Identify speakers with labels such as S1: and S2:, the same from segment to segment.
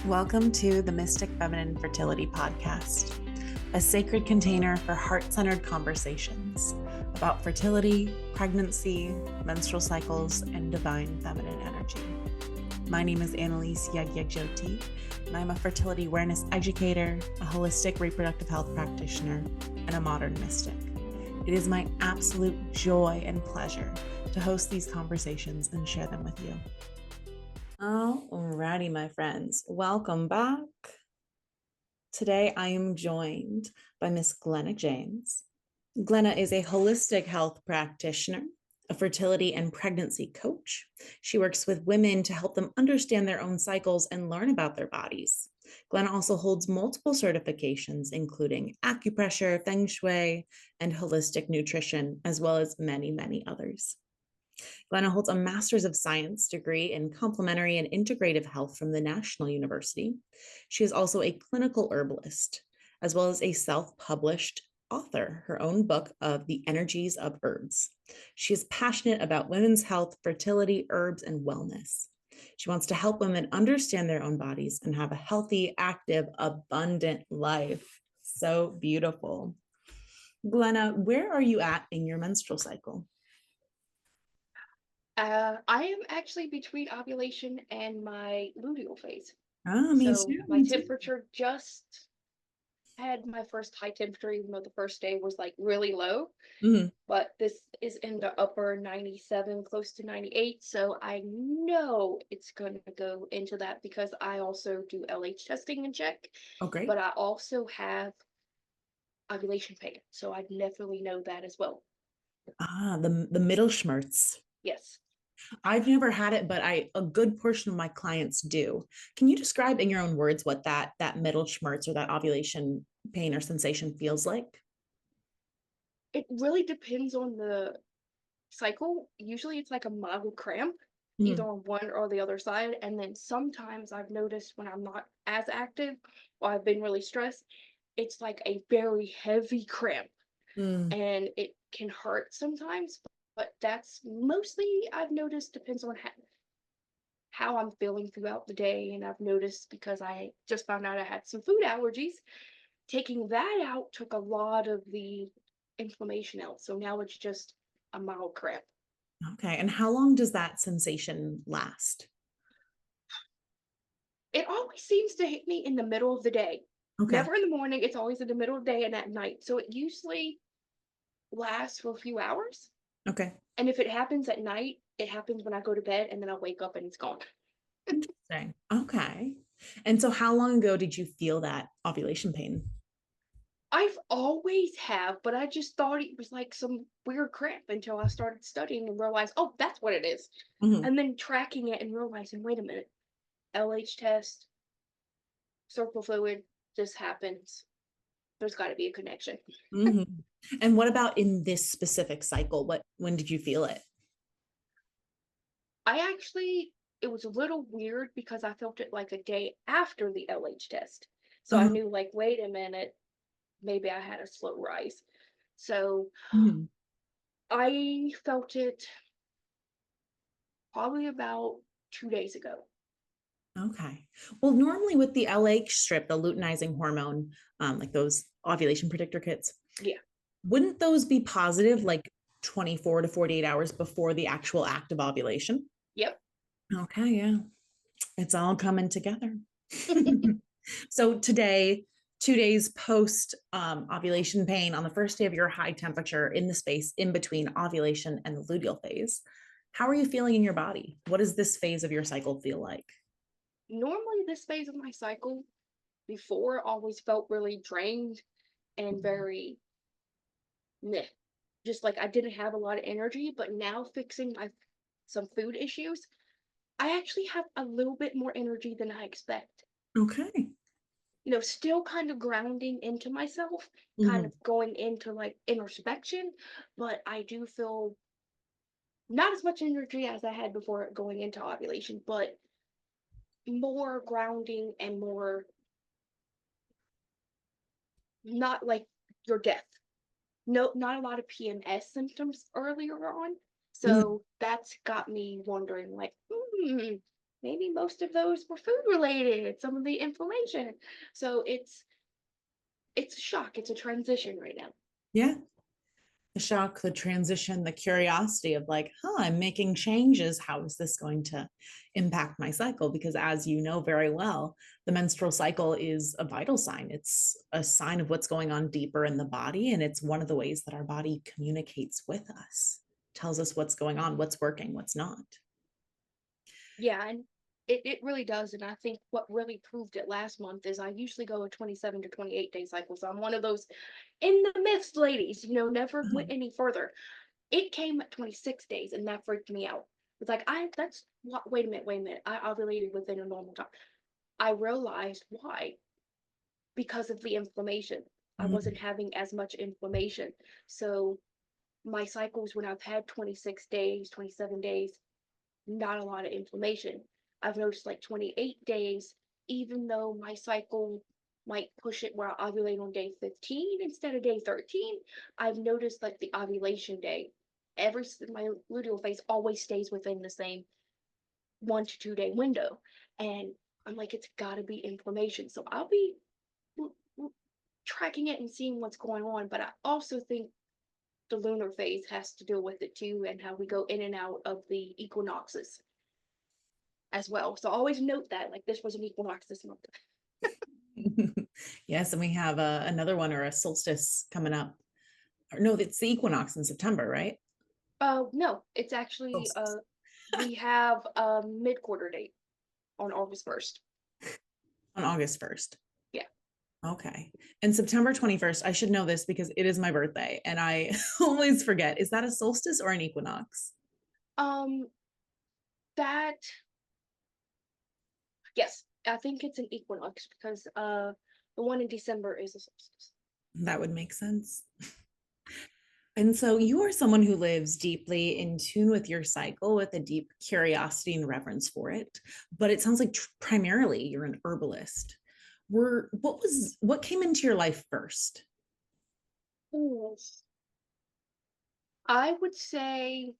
S1: Welcome to the Mystic Feminine Fertility Podcast, a sacred container for heart-centered conversations about fertility, pregnancy, menstrual cycles, and divine feminine energy. My name is Annalise Yagyajoti, and I'm a fertility awareness educator, a holistic reproductive health practitioner, and a modern mystic. It is my absolute joy and pleasure to host these conversations and share them with you. Alrighty, my friends, welcome back. Today I am joined by Miss Glenna James. Glenna is a holistic health practitioner, a fertility and pregnancy coach. She works with women to help them understand their own cycles and learn about their bodies. Glenna also holds multiple certifications, including acupressure, feng shui, and holistic nutrition, as well as many, many others. Glenna holds a Master's of Science degree in Complementary and Integrative Health from the National University. She is also a clinical herbalist, as well as a self-published author, her own book of The Energies of Herbs. She is passionate about women's health, fertility, herbs, and wellness. She wants to help women understand their own bodies and have a healthy, active, abundant life. So beautiful. Glenna, where are you at in your menstrual cycle?
S2: I am actually between ovulation and my luteal phase.
S1: Me
S2: So
S1: too.
S2: my temperature just had my first high temperature, even though the first day was like really low.
S1: Mm-hmm.
S2: But this is in the upper 97, close to 98. So I know it's going to go into that because I also do LH testing and check.
S1: Oh, great.
S2: But I also have ovulation pain. So I definitely know that as well.
S1: The middle schmerz.
S2: Yes.
S1: I've never had it, but a good portion of my clients do. Can you describe in your own words what that middle schmerz or that ovulation pain or sensation feels like?
S2: It really depends on the cycle. Usually it's like a mild cramp,
S1: Mm.
S2: either on one or the other side. And then sometimes I've noticed when I'm not as active or I've been really stressed, it's like a very heavy cramp and it can hurt sometimes. But that's mostly I've noticed depends on how I'm feeling throughout the day. And I've noticed because I just found out I had some food allergies, taking that out took a lot of the inflammation out. So now it's just a mild cramp.
S1: Okay. And how long does that sensation last?
S2: It always seems to hit me in the middle of the day.
S1: Okay.
S2: Never in the morning. It's always in the middle of the day and at night. So it usually lasts for a few hours.
S1: Okay.
S2: And if it happens at night, it happens when I go to bed and then I wake up and it's gone.
S1: Interesting. Okay. And so how long ago did you feel that ovulation pain?
S2: I've always have, but I just thought it was like some weird cramp until I started studying and realized, oh, that's what it is.
S1: Mm-hmm.
S2: And then tracking it and realizing, wait a minute, LH test, circle fluid, this happens. There's got to be a connection.
S1: Mm-hmm. And what about in this specific cycle? When did you feel it?
S2: It was a little weird because I felt it like a day after the LH test. So I knew, like, wait a minute, maybe I had a slow rise. So
S1: Mm-hmm.
S2: I felt it probably about 2 days ago.
S1: Okay. Well, normally with the LH strip, the luteinizing hormone, like those ovulation predictor kits,
S2: Yeah.
S1: wouldn't those be positive like 24 to 48 hours before the actual act of ovulation?
S2: Yep.
S1: Okay, yeah. It's all coming together. So today, 2 days post ovulation pain on the first day of your high temperature in the space in between ovulation and the luteal phase, how are you feeling in your body? What does this phase of your cycle feel like?
S2: Normally, this phase of my cycle before always felt really drained and very meh. Just like I didn't have a lot of energy, but now fixing some food issues, I actually have a little bit more energy than I expect.
S1: Okay.
S2: Still kind of grounding into myself, kind
S1: Mm-hmm.
S2: of going into like introspection, but I do feel not as much energy as I had before going into ovulation, but more grounding and more not like your death. No, not a lot of PMS symptoms earlier on.
S1: Mm-hmm.
S2: So that's got me wondering, like, maybe most of those were food related, some of the inflammation. So it's a shock. It's a transition right now.
S1: Yeah. The shock, the transition, the curiosity of like, I'm making changes. How is this going to impact my cycle? Because as you know very well, the menstrual cycle is a vital sign. It's a sign of what's going on deeper in the body. And it's one of the ways that our body communicates with us, tells us what's going on, what's working, what's not.
S2: Yeah, and it really does. And I think what really proved it last month is I usually go a 27 to 28-day cycle. So I'm one of those in the midst ladies, never went any further. It came at 26 days and that freaked me out. It's like, that's what, wait a minute. I ovulated within a normal time. I realized why, because of the inflammation. I
S1: Mhm.
S2: wasn't having as much inflammation. So my cycles, when I've had 26 days, 27 days, not a lot of inflammation. I've noticed like 28 days, even though my cycle might push it where I ovulate on day 15 instead of day 13, I've noticed like the ovulation day, my luteal phase always stays within the same 1 to 2 day window. And I'm like, it's got to be inflammation. So I'll be tracking it and seeing what's going on. But I also think the lunar phase has to deal with it too, and how we go in and out of the equinoxes as well. So always note that, like, this was an equinox this month.
S1: Yes, and we have another one or a solstice coming up. Or no, it's the equinox in September, right?
S2: No, it's actually
S1: Solstice.
S2: we have a mid-quarter date on August 1st.
S1: On August 1st.
S2: Yeah.
S1: Okay. And September 21st, I should know this because it is my birthday and I always forget. Is that a solstice or an equinox?
S2: Um, that yes, I think it's an equinox because the one in December is a solstice.
S1: That would make sense. And so you are someone who lives deeply in tune with your cycle with a deep curiosity and reverence for it. But it sounds like primarily you're an herbalist. What came into your life first?
S2: Ooh. I would say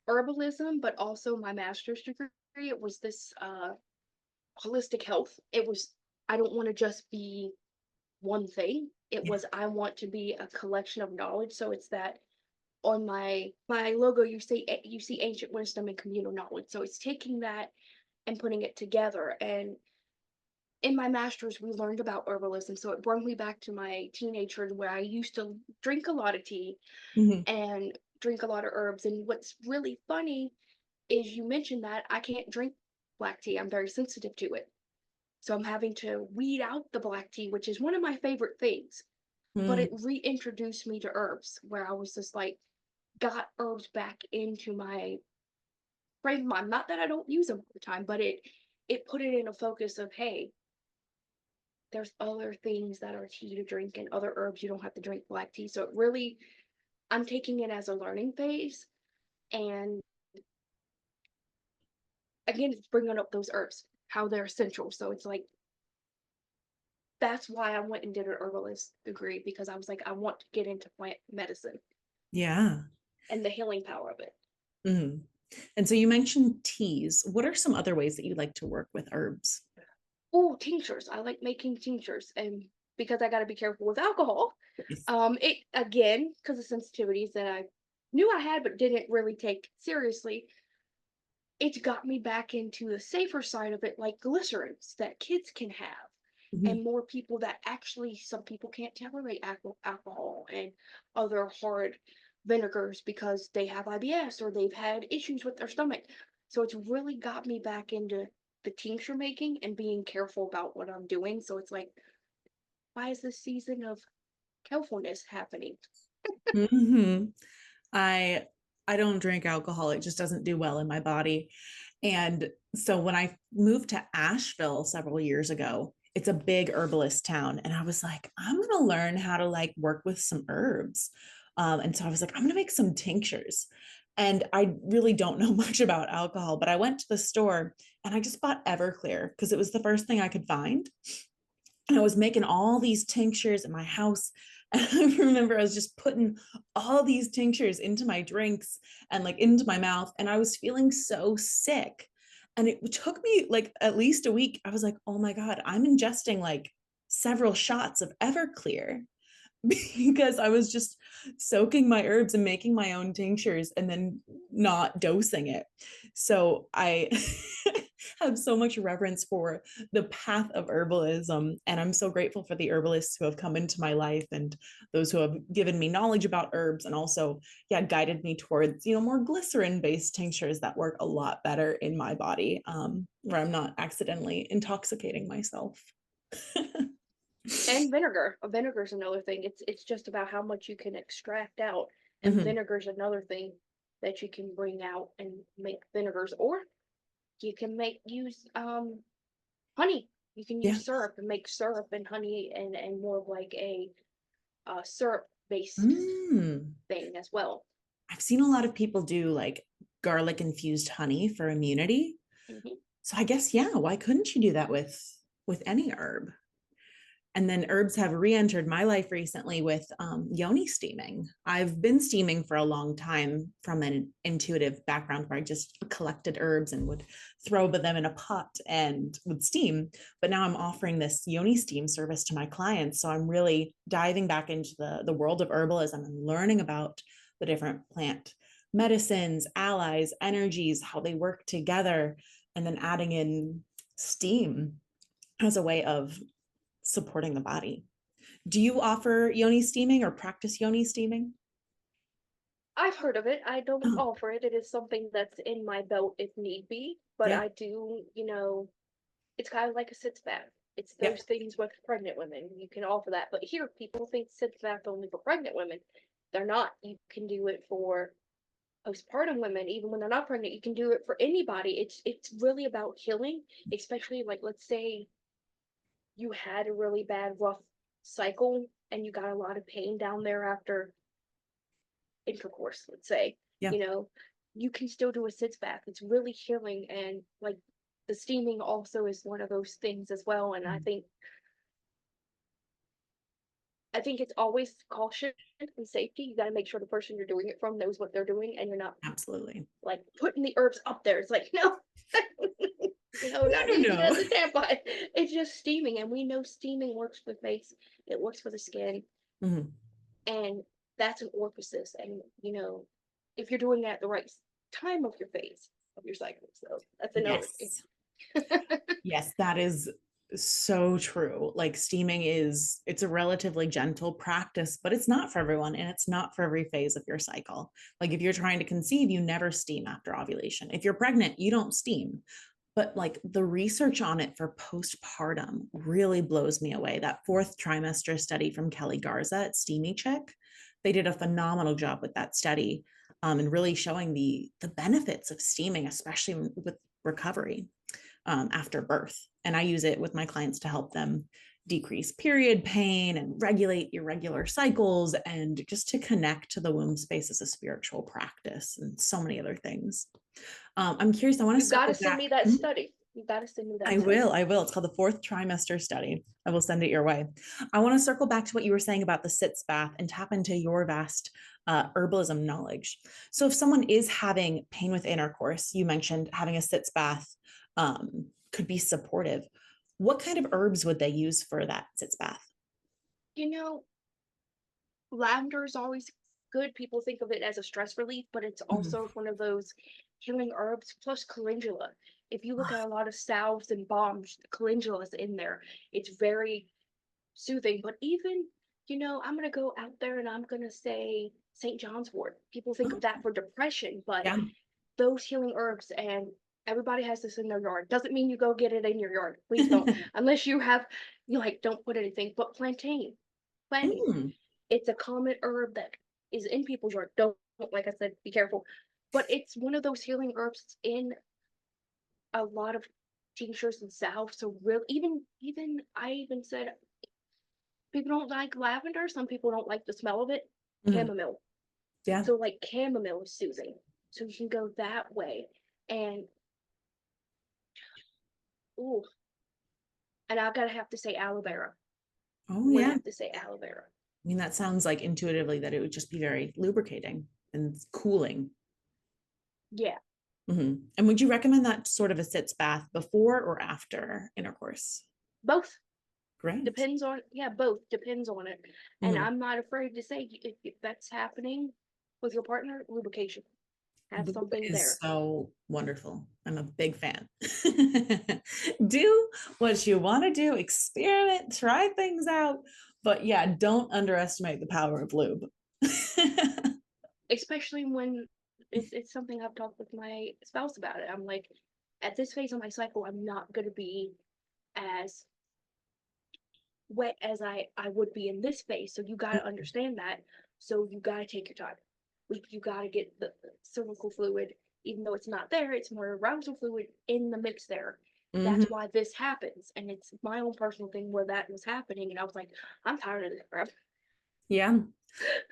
S2: herbalism, but also my master's degree. It was this holistic health. It was, I don't want to just be one thing. It
S1: Yeah.
S2: was, I want to be a collection of knowledge. So it's that on my logo you see ancient wisdom and communal knowledge. So it's taking that and putting it together. And in my master's we learned about herbalism. So it brought me back to my teenagehood where I used to drink a lot of tea
S1: Mhm.
S2: and drink a lot of herbs. And what's really funny is you mentioned that I can't drink black tea. I'm very sensitive to it. So I'm having to weed out the black tea, which is one of my favorite things. But
S1: Mm.
S2: it reintroduced me to herbs where I was just like, got herbs back into my frame of mind. Not that I don't use them all the time, but it put it in a focus of, hey, there's other things that are tea to drink and other herbs. You don't have to drink black tea. So it really, I'm taking it as a learning phase. And again, it's bringing up those herbs, how they're essential. So it's like, that's why I went and did an herbalist degree, because I was like, I want to get into plant medicine
S1: Yeah.
S2: and the healing power of it.
S1: Mhm. And so you mentioned teas. What are some other ways that you like to work with herbs?
S2: Oh, tinctures. I like making tinctures, and because I got to be careful with alcohol,
S1: Yes.
S2: it again because of sensitivities that I knew I had but didn't really take seriously. It's got me back into the safer side of it, like glycerins that kids can have,
S1: Mhm.
S2: and more people that actually some people can't tolerate alcohol and other hard vinegars because they have IBS or they've had issues with their stomach. So it's really got me back into the tincture making and being careful about what I'm doing. So it's like, why is this season of carefulness happening?
S1: Mhm. I I don't drink alcohol. It just doesn't do well in my body. And so when I moved to Asheville several years ago, it's a big herbalist town. And I was like, I'm going to learn how to like work with some herbs. And so I was like, I'm going to make some tinctures. And I really don't know much about alcohol, but I went to the store and I just bought Everclear because it was the first thing I could find. And I was making all these tinctures in my house. And I remember I was just putting all these tinctures into my drinks and like into my mouth. And I was feeling so sick. And it took me like at least a week. I was like, oh my God, I'm ingesting like several shots of Everclear because I was just soaking my herbs and making my own tinctures and then not dosing it. So I have so much reverence for the path of herbalism. And I'm so grateful for the herbalists who have come into my life and those who have given me knowledge about herbs and also, yeah, guided me towards, more glycerin based tinctures that work a lot better in my body, where I'm not accidentally intoxicating myself.
S2: And vinegar. Vinegar is another thing. It's just about how much you can extract out. And
S1: Mm-hmm.
S2: vinegar is another thing that you can bring out and make vinegars. Or you can use honey. You can
S1: Yeah.
S2: use syrup and make syrup and honey and more of like a syrup based
S1: Mm.
S2: thing as well.
S1: I've seen a lot of people do like garlic infused honey for immunity.
S2: Hmm.
S1: So I guess, yeah, why couldn't you do that with any herb? And then herbs have re-entered my life recently with Yoni steaming. I've been steaming for a long time from an intuitive background where I just collected herbs and would throw them in a pot and would steam. But now I'm offering this Yoni steam service to my clients. So I'm really diving back into the world of herbalism and learning about the different plant medicines, allies, energies, how they work together, and then adding in steam as a way of supporting the body. Do you offer Yoni steaming or practice Yoni steaming?
S2: I've heard of it. I don't
S1: Oh,
S2: offer it. It is something that's in my belt if need be. But
S1: yeah.
S2: I do, it's kind of like a sitz bath. It's those
S1: Yep.
S2: things with pregnant women. You can offer that. But here, people think sitz bath only for pregnant women. They're not. You can do it for postpartum women, even when they're not pregnant. You can do it for anybody. It's really about healing, especially like let's say you had a really bad rough cycle and you got a lot of pain down there after intercourse, let's say,
S1: Yeah.
S2: you know, you can still do a sitz bath. It's really healing, and like the steaming also is one of those things as well. And I think it's always caution and safety. You got to make sure the person you're doing it from knows what they're doing, and you're not
S1: Absolutely.
S2: like putting the herbs up there. It's like no,
S1: No,
S2: not
S1: no,
S2: using it
S1: no.
S2: as a tampon. It's just steaming, and we know steaming works for the face. It works for the skin,
S1: Mhm.
S2: and that's an orifice. And if you're doing that at the right time of your phase of your cycle, so that's another thing.
S1: Yes. Yes, that is so true. Like steaming it's a relatively gentle practice, but it's not for everyone and it's not for every phase of your cycle. Like if you're trying to conceive, you never steam after ovulation. If you're pregnant, you don't steam. But like the research on it for postpartum really blows me away. That fourth trimester study from Kelly Garza at Steamy Chick, they did a phenomenal job with that study, and really showing the benefits of steaming, especially with recovery after birth. And I use it with my clients to help them decrease period pain and regulate irregular cycles and just to connect to the womb space as a spiritual practice and so many other things. I'm curious, I want to
S2: You got to
S1: circle
S2: send
S1: back.
S2: me that study. You got to send me
S1: I
S2: that
S1: will.
S2: study.
S1: I will. It's called the fourth trimester study. I will send it your way. I want to circle back to what you were saying about the sitz bath and tap into your vast herbalism knowledge. So, if someone is having pain with intercourse, you mentioned having a sitz bath could be supportive. What kind of herbs would they use for that sitz bath?
S2: You know, lavender is always good. People think of it as a stress relief, but it's
S1: Mhm.
S2: also one of those healing herbs plus calendula. If you look
S1: Ah,
S2: at a lot of salves and balms, calendula is in there. It's very soothing. But even, I'm going to go out there and I'm going to say St. John's wort. People think of
S1: oh,
S2: that for depression, but
S1: yeah.
S2: those healing herbs, and everybody has this in their yard. Doesn't mean you go get it in your yard. Please don't. Unless you like, don't put anything. But plantain.
S1: Mm,
S2: It's a common herb that is in people's yard. Don't, like I said, be careful. But it's one of those healing herbs in a lot of tinctures and salves. So real, even I even said people don't like lavender. Some people don't like the smell of it.
S1: mm,
S2: Chamomile.
S1: yeah.
S2: So like chamomile is soothing. So you can go that way. And ooh, and I gotta have to say aloe vera.
S1: Oh,
S2: I'm gonna
S1: yeah.
S2: have to say aloe vera.
S1: I mean, that sounds like intuitively that it would just be very lubricating and cooling.
S2: Yeah.
S1: And would you recommend that sort of a sitz bath before or after intercourse?
S2: Both.
S1: Great.
S2: Depends on, yeah, both depends on it. And
S1: Mhm.
S2: I'm not afraid to say if that's happening with your partner, lubrication. Have
S1: Lube
S2: something
S1: is
S2: there.
S1: so wonderful. I'm a big fan. Do what you want to do, experiment, try things out. But yeah, don't underestimate the power of lube.
S2: Especially when it's something I've talked with my spouse about it. I'm like, at this phase of my cycle, I'm not gonna be as wet as I would be in this phase. So you gotta understand that. So you gotta take your time. You gotta get the cervical fluid, even though it's not there, it's more arousal fluid in the mix there.
S1: Mhm.
S2: That's why this happens. And it's my own personal thing where that was happening. And I was like, I'm tired of this crap.
S1: Yeah.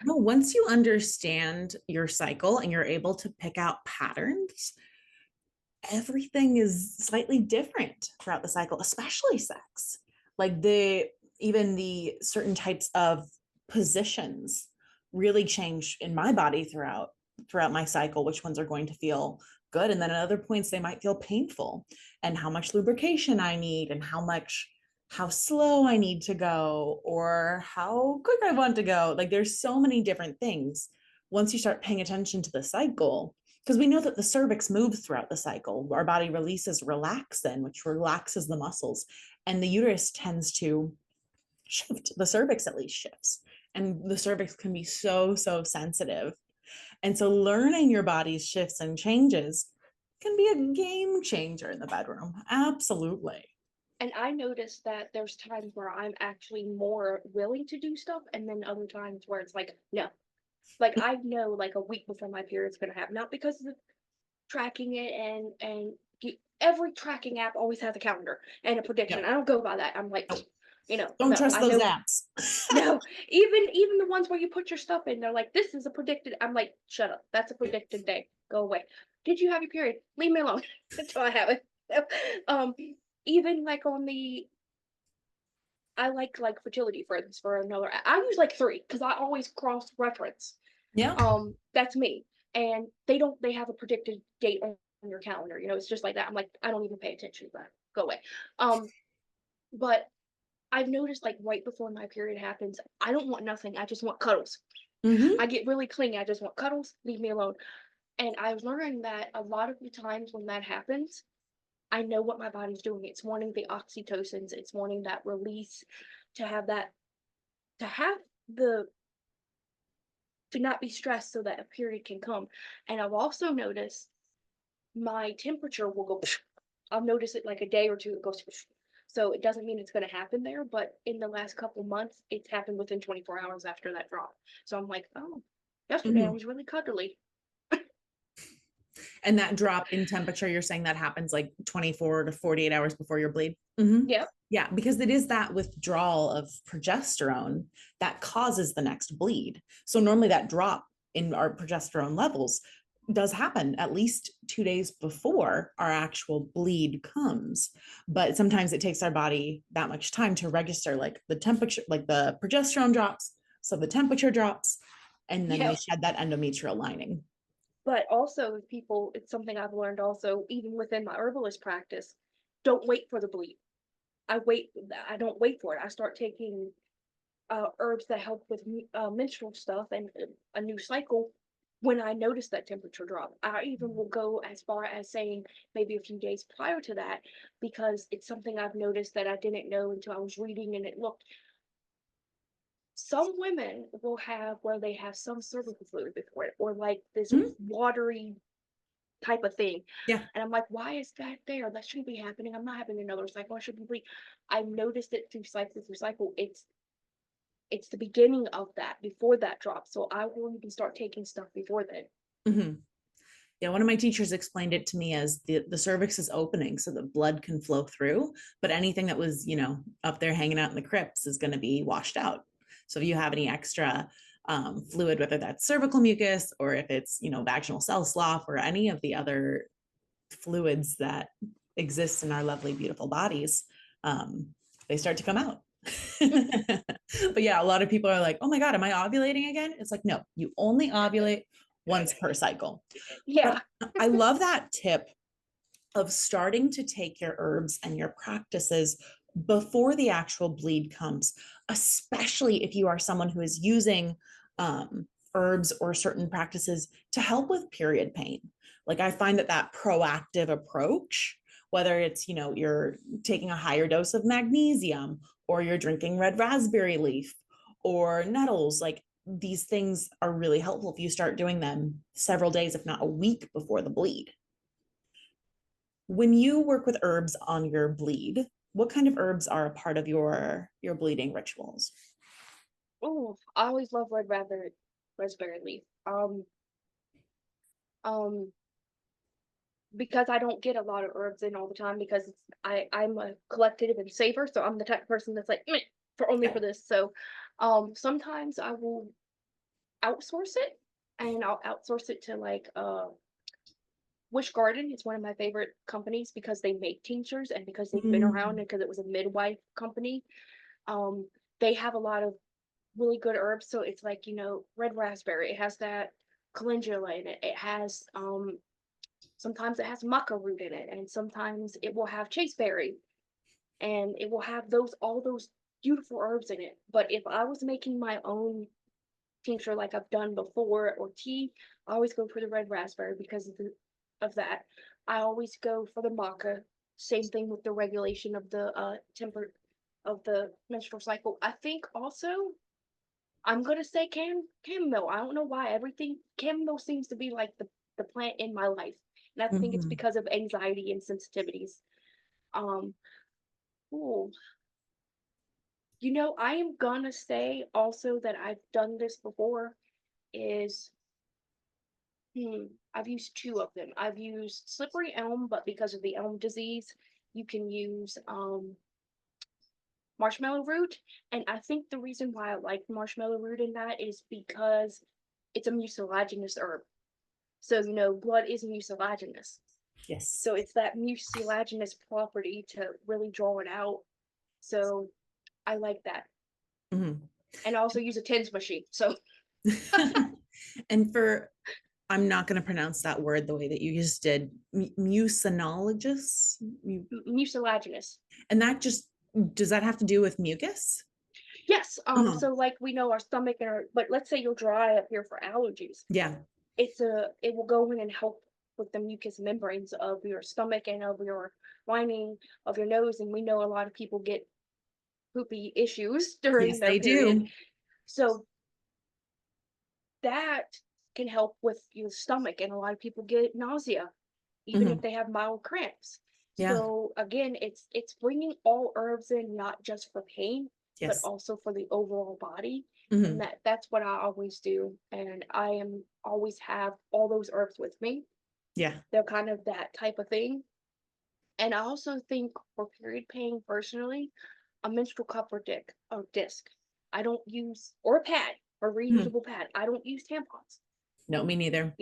S1: No, once you understand your cycle and you're able to pick out patterns, everything is slightly different throughout the cycle, especially sex. Like even the certain types of positions really change in my body throughout my cycle, which ones are going to feel good. And then at other points they might feel painful, and how much lubrication I need, and how slow I need to go, or how quick I want to go. Like there's so many different things once you start paying attention to the cycle, because we know that the cervix moves throughout the cycle. Our body releases relaxin, which relaxes the muscles, and the uterus tends to shift. The cervix at least shifts, and the cervix can be so sensitive. And so learning your body's shifts and changes can be a game changer in the bedroom. Absolutely.
S2: And I noticed that there's times where I'm actually more willing to do stuff, and then other times where it's like, no. Like I know like a week before my period's gonna happen. Not because of tracking it and every tracking app always has a calendar and a prediction.
S1: Yep.
S2: I don't go by that. I'm like,
S1: Nope. Don't
S2: no,
S1: trust
S2: I
S1: those
S2: know.
S1: apps.
S2: No, even the ones where you put your stuff in, they're like, this is a predicted. I'm like, shut up. That's a predicted day. Go away. Did you have your period? Leave me alone until I have it. um, even like on the I like fertility for instance for another. I use like three because I always cross reference.
S1: Yeah.
S2: That's me. And they have a predicted date on your calendar. It's just like that. I'm like, I don't even pay attention to that. Go away. Um, but I've noticed like right before my period happens, I don't want nothing. I just want cuddles.
S1: Mm-hmm.
S2: I get really clingy. I just want cuddles. Leave me alone. And I was learning that a lot of the times when that happens, I know what my body's doing. It's wanting the oxytocins. It's wanting that release to have that to have the to not be stressed so that a period can come. And I've also noticed my temperature will go. I'll notice it like a day or two. It goes. So it doesn't mean it's going to happen there, but in the last couple months, it's happened within 24 hours after that drop. So I'm like, oh, yesterday I
S1: Mm-hmm.
S2: was really cuddly.
S1: And that drop in temperature, you're saying that happens like 24 to 48 hours before your bleed? Mm-hmm.
S2: Yep.
S1: Yeah, because it is that withdrawal of progesterone that causes the next bleed. So normally that drop in our progesterone levels does happen at least 2 days before our actual bleed comes. But sometimes it takes our body that much time to register, like the temperature, like the progesterone drops, so the temperature drops, and then we
S2: Yep.
S1: shed that endometrial lining.
S2: But also, people, it's something I've learned also, even within my herbalist practice, don't wait for the bleed. I don't wait for it. I start taking herbs that help with menstrual stuff and a new cycle when I notice that temperature drop. I even will go as far as saying maybe a few days prior to that because it's something I've noticed that I didn't know until I was reading and it looked. Some women will have where they have some cervical fluid before it, or like this
S1: Mhm.
S2: watery type of thing.
S1: Yeah.
S2: And I'm like, why is that there? That shouldn't be happening. I'm not having another cycle. I should be bleeding. I've noticed it through cycle. It's the beginning of that before that drop. So I will even start taking stuff before then.
S1: Mm-hmm. Yeah, one of my teachers explained it to me as the cervix is opening so that blood can flow through, but anything that was, up there hanging out in the crypts is going to be washed out. So if you have any extra fluid, whether that's cervical mucus or if it's, vaginal cell slough or any of the other fluids that exist in our lovely, beautiful bodies, they start to come out. But yeah, a lot of people are like, oh my God, am I ovulating again? It's like, no, you only ovulate once per cycle.
S2: Yeah.
S1: But I love that tip of starting to take your herbs and your practices before the actual bleed comes, especially if you are someone who is using herbs or certain practices to help with period pain. Like I find that that proactive approach, whether it's, you know, you're taking a higher dose of magnesium or you're drinking red raspberry leaf or nettles, like these things are really helpful if you start doing them several days, if not a week before the bleed. When you work with herbs on your bleed, what kind of herbs are a part of your bleeding rituals?
S2: Oh, I always love red raspberry leaf. Um, because I don't get a lot of herbs in all the time because I'm a collective and saver, so I'm the type of person that's like "Meh, for only
S1: Yeah.
S2: for this." So, sometimes I will outsource it, and I'll outsource it to like Wish Garden is one of my favorite companies because they make tinctures and because they've been around
S1: Mm,
S2: and because it was a midwife company. Um, they have a lot of really good herbs. So it's like, red raspberry. It has that calendula in it. It has sometimes it has maca root in it, and sometimes it will have chaseberry, and it will have those all those beautiful herbs in it. But if I was making my own tincture like I've done before or tea, I always go for the red raspberry because of that. I always go for the maca. Same thing with the regulation of the temper of the menstrual cycle. I think also I'm gonna say chamomile. I don't know why everything chamomile seems to be like the plant in my life, and I think it's
S1: mhm.
S2: because of anxiety and sensitivities. Um, ooh, I am gonna say also that I've done this before. Is I've used two of them. I've used slippery elm, but because of the elm disease, you can use marshmallow root. And I think the reason why I like marshmallow root in that is because it's a mucilaginous herb. So, blood is mucilaginous.
S1: Yes.
S2: So it's that mucilaginous property to really draw it out. So I like that.
S1: Mhm.
S2: And I also use a TENS machine. So
S1: And for, I'm not going to pronounce that word the way that you just did, mucinologist.
S2: mucilaginous.
S1: And that just, does that have to do with mucus?
S2: Yes.
S1: Uh-huh.
S2: So like we know our stomach but let's say you're dry up here for allergies.
S1: Yeah.
S2: It will go in and help with the mucous membranes of your stomach and of your lining of your nose. And we know a lot of people get poopy issues during
S1: Yes,
S2: their
S1: they
S2: period.
S1: do.
S2: So that can help with your stomach. And a lot of people get nausea, even if
S1: Mhm.
S2: they have mild cramps.
S1: Yeah.
S2: So again, it's bringing all herbs in, not just for pain, but
S1: Yes.
S2: also for the overall body. And
S1: Mhm.
S2: that's what I always do. And I am always have all those herbs with me.
S1: Yeah.
S2: They're kind of that type of thing. And I also think for period pain personally, a menstrual cup or disc. I don't use or a pad or
S1: Mhm.
S2: reusable pad. I don't use tampons.
S1: No, me neither.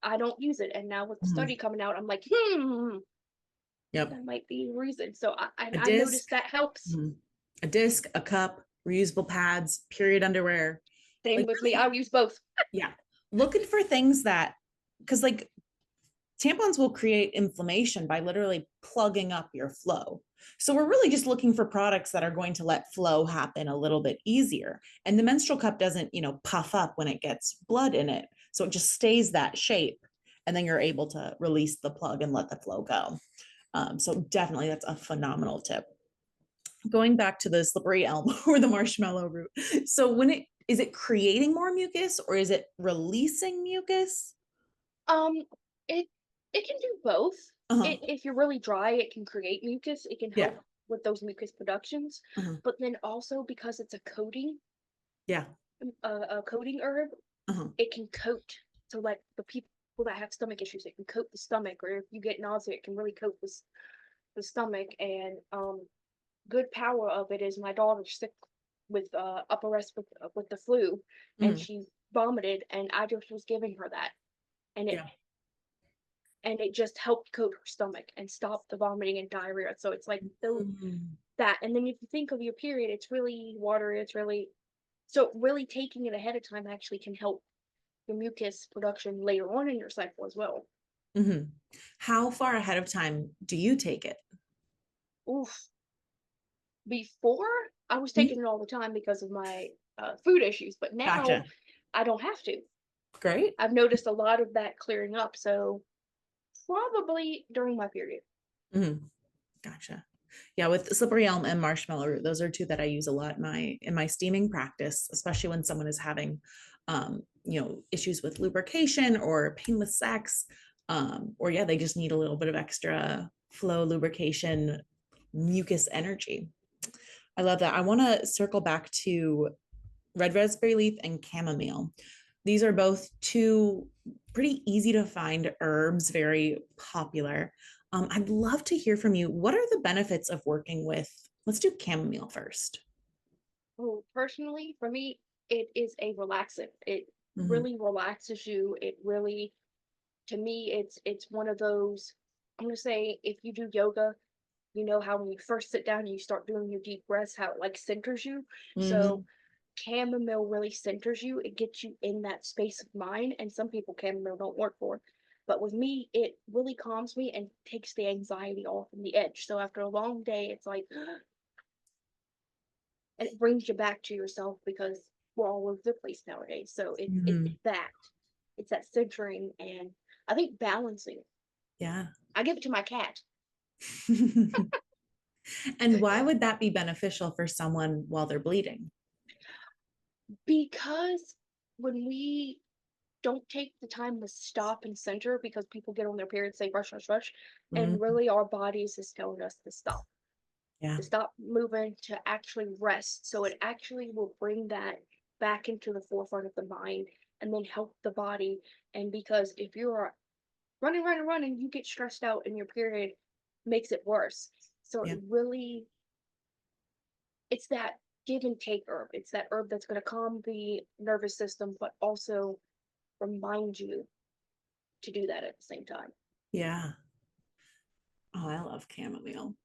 S2: I don't use it. And now with the study
S1: Mhm.
S2: coming out, I'm like,
S1: Yep.
S2: that might be a reason. So
S1: A
S2: I
S1: disc,
S2: noticed that helps.
S1: mhm. A disc, a cup, reusable pads, period underwear.
S2: Same
S1: Like
S2: with me.
S1: really,
S2: I use both.
S1: yeah. Looking for things that, because like tampons will create inflammation by literally plugging up your flow. So we're really just looking for products that are going to let flow happen a little bit easier. And the menstrual cup doesn't, puff up when it gets blood in it. So it just stays that shape. And then you're able to release the plug and let the flow go. So definitely that's a phenomenal tip. Going back to the slippery elm or the marshmallow root. So when is it creating more mucus or is it releasing mucus?
S2: Um, it it can do both.
S1: Uh-huh.
S2: If you're really dry, it can create mucus. It can
S1: Yeah.
S2: help with those mucus productions.
S1: Uh-huh.
S2: But then also because it's
S1: Yeah.
S2: a coating herb,
S1: Uh-huh.
S2: it can coat. So like the people that have stomach issues, it can coat the stomach, or if you get nausea, it can really coat the stomach. And good power of it is my daughter's sick with upper with the flu, and
S1: Mhm.
S2: she vomited, and I just was giving her that, and
S1: Yeah.
S2: it just helped coat her stomach and stop the vomiting and diarrhea. So it's like
S1: Mhm.
S2: that. And then if you think of your period, it's really water. It's really so really taking it ahead of time actually can help your mucus production later on in your cycle as well.
S1: Mm-hmm. How far ahead of time do you take it?
S2: Oof. Before, I was
S1: Mhm.
S2: taking it all the time because of my food issues, but now
S1: Gotcha.
S2: I don't have to.
S1: Great.
S2: I've noticed a lot of that clearing up. So probably during my period.
S1: Mm-hmm. Gotcha. Yeah, with slippery elm and marshmallow root, those are two that I use a lot in my steaming practice, especially when someone is having issues with lubrication or pain with sex. Or yeah, they just need a little bit of extra flow, lubrication, mucus energy. I love that. I want to circle back to red raspberry leaf and chamomile. These are both two pretty easy to find herbs, very popular. I'd love to hear from you. What are the benefits of working with, let's do chamomile first.
S2: Oh, personally, for me, it is a relaxant. It
S1: Mm-hmm.
S2: really relaxes you. It really, to me, it's one of those. I'm gonna say if you do yoga, you know how when you first sit down and you start doing your deep breaths, how it like centers you.
S1: Mm-hmm.
S2: So chamomile really centers you. It gets you in that space of mind. And some people chamomile don't work for. But with me, it really calms me and takes the anxiety off and the edge. So after a long day, it's like, and it brings you back to yourself because we're all over the place nowadays. So
S1: Mm-hmm.
S2: it's that centering and I think balancing.
S1: Yeah.
S2: I give it to my cat
S1: And why would that be beneficial for someone while they're bleeding?
S2: because when we don't take the time to stop and center because people get on their periods, say rush, rush, rush, and
S1: Mm,
S2: really our bodies is telling us
S1: yeah.
S2: to stop moving, to actually rest. So it actually will bring that back into the forefront of the mind and then help the body. And because if you're running, running, running, you get stressed out and your period makes it worse. So it
S1: Yeah.
S2: really, it's that give and take herb. It's that herb that's going to calm the nervous system, but also remind you to do that at the same time.
S1: Yeah. Oh, I love chamomile.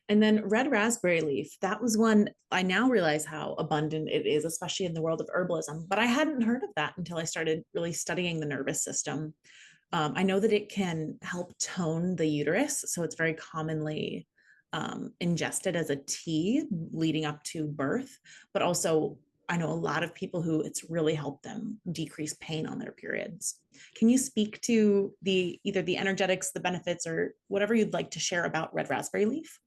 S1: And then red raspberry leaf, that was one I now realize how abundant it is, especially in the world of herbalism. But I hadn't heard of that until I started really studying the nervous system. I know that it can help tone the uterus. So it's very commonly ingested as a tea leading up to birth. But also, I know a lot of people who it's really helped them decrease pain on their periods. Can you speak to the either the energetics, the benefits, or whatever you'd like to share about red raspberry leaf?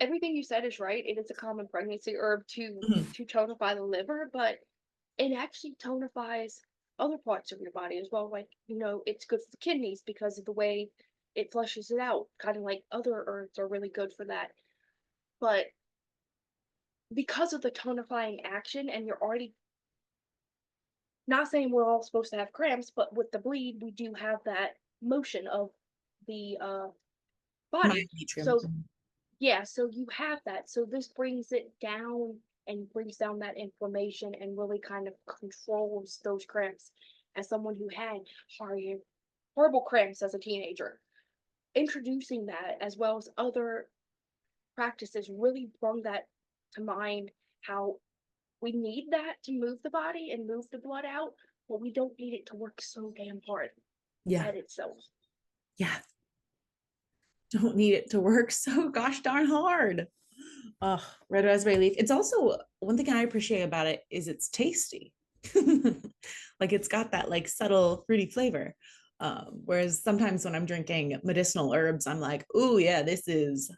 S2: Everything you said is right. It is a common pregnancy herb
S1: Mhm.
S2: to tonify the liver, but it actually tonifies other parts of your body as well. Like, it's good for the kidneys because of the way it flushes it out, kind of like other herbs are really good for that. But because of the tonifying action, and you're already not saying we're all supposed to have cramps, but with the bleed, we do have that motion of the
S1: My
S2: body.
S1: atrium.
S2: So, yeah, so you have that. So this brings it down and brings down that inflammation and really kind of controls those cramps. As someone who had horrible cramps as a teenager, introducing that as well as other practices really brought that to mind how we need that to move the body and move the blood out, but we don't need it to work so damn hard
S1: Yeah.
S2: at itself.
S1: Yeah. Don't need it to work so gosh darn hard. Oh, red raspberry leaf. It's also one thing I appreciate about it is it's tasty. Like it's got that like subtle fruity flavor. Whereas sometimes when I'm drinking medicinal herbs, I'm like, oh yeah, this is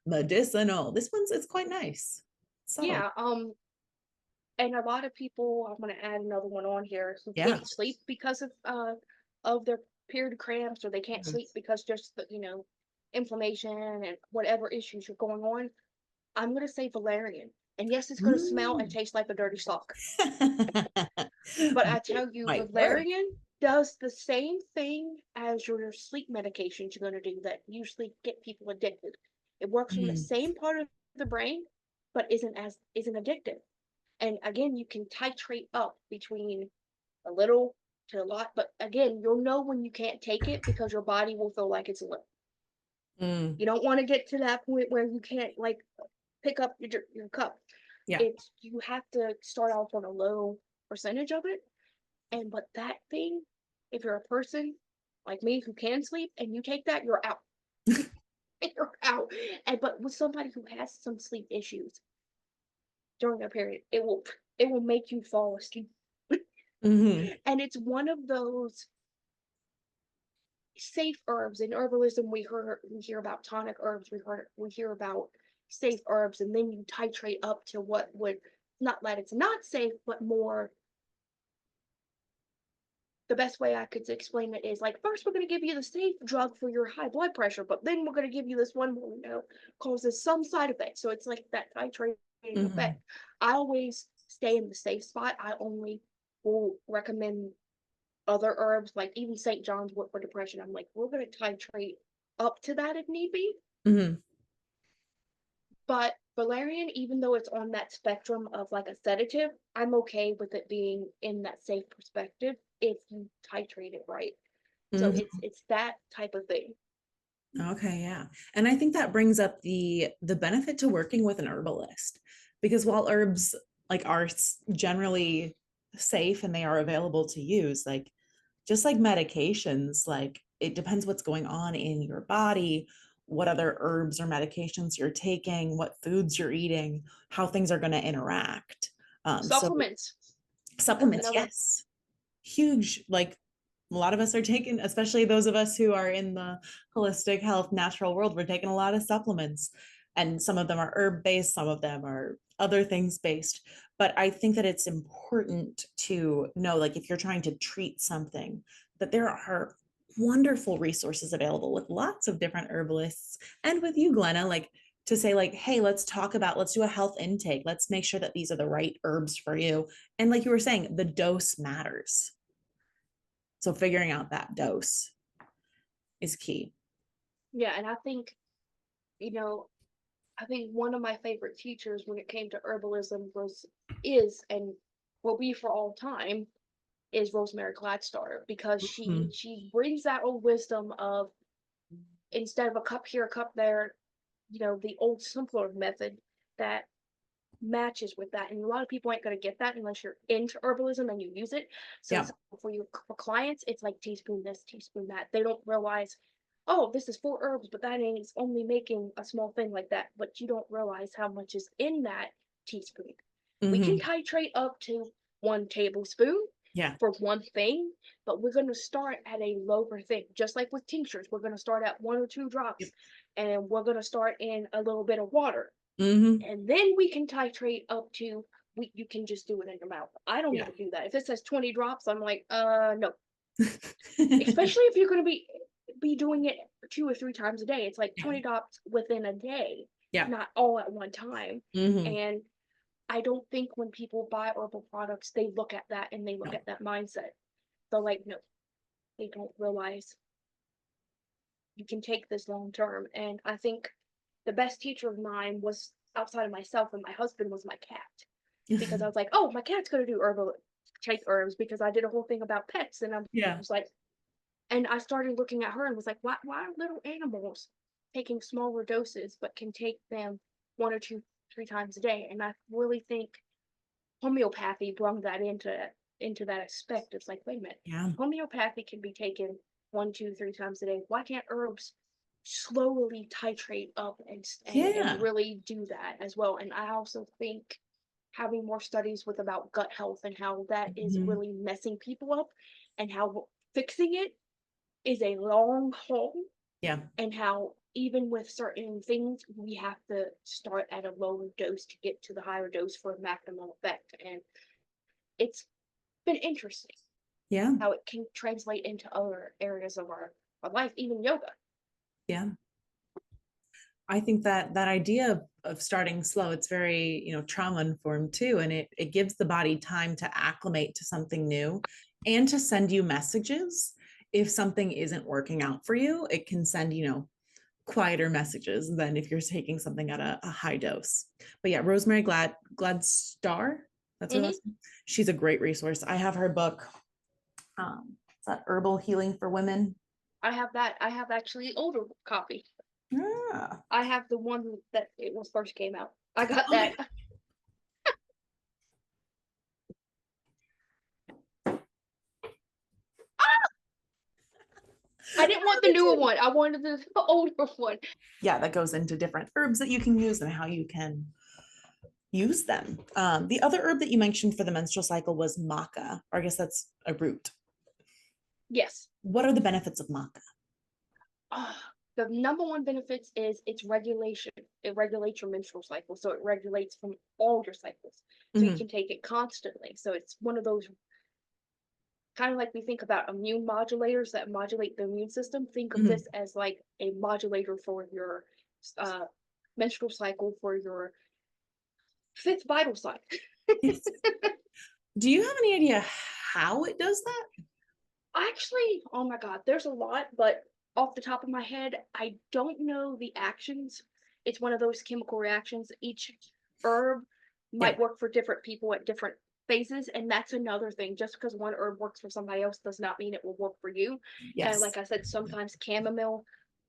S1: medicinal. This one's it's quite nice. Subtle.
S2: Yeah, and a lot of people, I'm going to add another one on here, who
S1: Yeah.
S2: can't sleep because of their period cramps, or they can't
S1: Mhm.
S2: sleep because just the, inflammation and whatever issues are going on. I'm going to say valerian. And yes, it's going to smell and
S1: Mm.
S2: taste like a dirty sock. But I tell you,
S1: Might work.
S2: valerian does the same thing as your sleep medications you're going to do that usually get people addicted. It works on the
S1: Mm.
S2: same part of the brain, but isn't addictive. And again, you can titrate up between a little to a lot, but again, you'll know when you can't take it because your body will feel like it's a little.
S1: Mm.
S2: You don't want to get to that point where you can't like pick up your cup.
S1: Yeah.
S2: It's you have to start off on a low percentage of it But that thing, if you're a person like me who can sleep and you take that, you're out. You're out. But with somebody who has some sleep issues during their period, it will make you fall asleep.
S1: Mm-hmm.
S2: And it's one of those safe herbs. In herbalism, we hear about tonic herbs, we hear about safe herbs, and then you titrate up to what would, not that it's not safe, but more, the best way I could explain it is like, first we're going to give you the safe drug for your high blood pressure, but then we're going to give you this one we know causes some side effects. So it's like that titrating
S1: Mm-hmm.
S2: effect. I always stay in the safe spot. I only will recommend other herbs, like even St. John's wort for depression. I'm like, we're going to titrate up to that if need be.
S1: Mm-hmm.
S2: But valerian, even though it's on that spectrum of like a sedative, I'm okay with it being in that safe perspective if you titrate it right. So
S1: Mm-hmm.
S2: it's that type of thing.
S1: Okay, yeah. And I think that brings up the benefit to working with an herbalist, because while herbs like are generally safe and they are available to use, like just like medications, like it depends what's going on in your body, what other herbs or medications you're taking, what foods you're eating, how things are going to interact. So
S2: Supplements. That's
S1: supplements,
S2: another.
S1: yes, huge. Like a lot of us are taking, especially those of us who are in the holistic health natural world, we're taking a lot of supplements, and some of them are herb based, some of them are other things based. But I think that it's important to know, like if you're trying to treat something, that there are wonderful resources available with lots of different herbalists, and with you, Glenna, like to say like, hey, let's do a health intake, let's make sure that these are the right herbs for you. And like you were saying, the dose matters, so figuring out that dose is key.
S2: Yeah, and you know, I think one of my favorite teachers when it came to herbalism and will be for all time is Rosemary Gladstar, because
S1: Mhm.
S2: she brings that old wisdom of, instead of a cup here, a cup there, the old simpler method that matches with that. And a lot of people ain't gonna get that unless you're into herbalism and you use it. So
S1: Yeah.
S2: it's for clients, it's like teaspoon this, teaspoon that. They don't realize, oh, this is 4 herbs, but that ain't it's only making a small thing like that. But you don't realize how much is in that teaspoon. We can
S1: Hmm.
S2: titrate up to 1 tablespoon
S1: Yeah.
S2: for one thing, but we're gonna start at a lower thing. Just like with tinctures, we're gonna start at 1 or 2 drops,
S1: Yep.
S2: and we're gonna start in a little bit of water,
S1: Hmm.
S2: and then we can titrate up to, you can just do it in your mouth. I don't
S1: Yeah.
S2: even do that. If it says 20 drops, I'm like, no. Especially if you're going to be doing it 2 or 3 times a day. It's like
S1: Yeah.
S2: 20 drops within a day,
S1: Yeah.
S2: not all at one time.
S1: Hmm.
S2: And I don't think when people buy herbal products, they look at that and they look
S1: No.
S2: at that mindset. They're like, no, they don't realize you can take this long term. And I think the best teacher of mine was, outside of myself and my husband, was my cat, because I was like, oh, my cat's gonna do herbal take herbs, because I did a whole thing about pets, and I
S1: Yeah.
S2: was like, and I started looking at her and was like, why are little animals taking smaller doses but can take them 1 or 2, 3 times a day? And I really think homeopathy brought that into that aspect. It's like, wait a minute,
S1: Yeah.
S2: homeopathy can be taken 1, 2, 3 times a day. Why can't herbs slowly titrate up and
S1: Yeah.
S2: really do that as well? And I also think having more studies with about gut health and how that is
S1: Hmm.
S2: really messing people up, and how fixing it is a long haul,
S1: Yeah.
S2: and how even with certain things we have to start at a lower dose to get to the higher dose for maximum effect. And it's been interesting
S1: Yeah.
S2: how it can translate into other areas of our life, even yoga.
S1: Yeah. I think that that idea of starting slow, it's very, trauma informed too. And it gives the body time to acclimate to something new and to send you messages. If something isn't working out for you, it can send, quieter messages than if you're taking something at a high dose. But yeah, Rosemary Gladstar, that's her
S2: Mm-hmm.
S1: last name. She's a great resource. I have her book. It's that Herbal Healing for Women.
S2: I have that. I have actually the older copy.
S1: Yeah.
S2: I have the one that it was first came out. I got
S1: Okay.
S2: that. I didn't want the newer one. I wanted the older one.
S1: Yeah, that goes into different herbs that you can use and how you can use them. The other herb that you mentioned for the menstrual cycle was maca, or I guess that's a root.
S2: Yes.
S1: What are the benefits of maca?
S2: The number one benefits is its regulation. It regulates your menstrual cycle, so it regulates from all your cycles. So you
S1: Mm-hmm.
S2: can take it constantly. So it's one of those kind of like we think about immune modulators that modulate the immune system. Think of
S1: Mm-hmm.
S2: this as like a modulator for your uh, menstrual cycle, for your fifth vital sign.
S1: Yes. Do you have any idea how it does that?
S2: Actually, oh my God, there's a lot, but off the top of my head, I don't know the actions. It's one of those chemical reactions. Each herb
S1: Yeah.
S2: might work for different people at different phases, and that's another thing. Just because one herb works for somebody else does not mean it will work for you. Kind of
S1: Yes.
S2: like I said, sometimes chamomile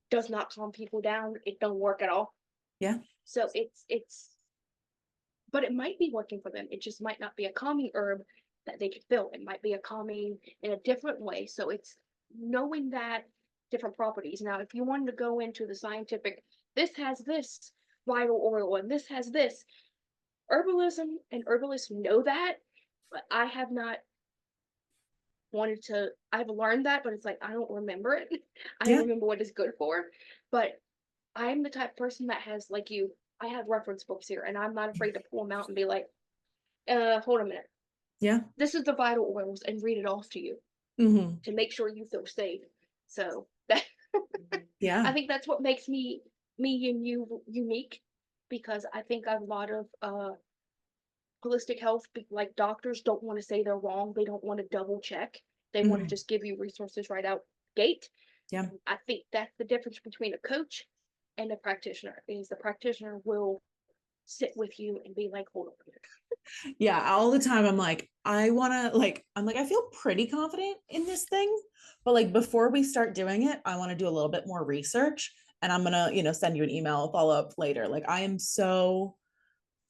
S2: does not calm people down. It don't work at all.
S1: Yeah.
S2: So but it might be working for them. It just might not be a calming herb that they could feel. It might be a calming in a different way. So it's knowing that different properties. Now, if you wanted to go into the scientific, this has this vital oil and this has this, herbalism and herbalists know that, but I have not wanted to, I've learned that, but it's like I don't remember it. I don't
S1: Yeah.
S2: remember what it's good for. But I'm the type of person that has, like you, I have reference books here and I'm not afraid to pull them out and be like, hold a minute.
S1: Yeah.
S2: This is the vital oils and read it off to you
S1: Mm-hmm.
S2: to make sure you feel safe. So that I
S1: Yeah.
S2: think that's what makes me and you unique, because I think a lot of holistic health, like doctors, don't want to say they're wrong. They don't want to double check. They want to
S1: Mm-hmm.
S2: just give you resources right out gate.
S1: Yeah.
S2: And I think that's the difference between a coach and a practitioner. Is the practitioner will sit with you and be like, hold on a minute.
S1: Yeah, all the time I'm like, I feel pretty confident in this thing, but like before we start doing it, I want to do a little bit more research and I'm gonna, send you an email follow up later. Like I am so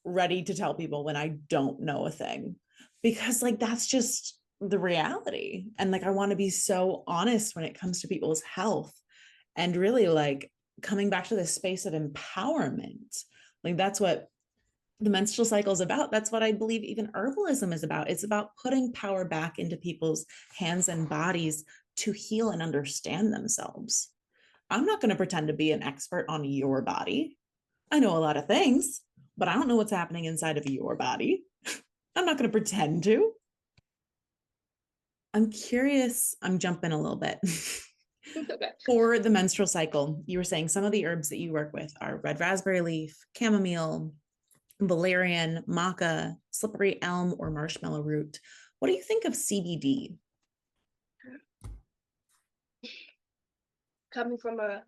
S1: ready to tell people when I don't know a thing because like that's just the reality. And like I want to be so honest when it comes to people's health and really like coming back to this space of empowerment. Like that's what the menstrual cycle is about. That's what I believe even herbalism is about. It's about putting power back into people's hands and bodies to heal and understand themselves. I'm not going to pretend to be an expert on your body. I know a lot of things, but I don't know what's happening inside of your body. I'm not going to pretend to. I'm curious. I'm jumping a little bit.
S2: Okay.
S1: For the menstrual cycle, you were saying some of the herbs that you work with are red raspberry leaf, chamomile, valerian, maca, slippery elm, or marshmallow root. What do you think of CBD?
S2: Coming from a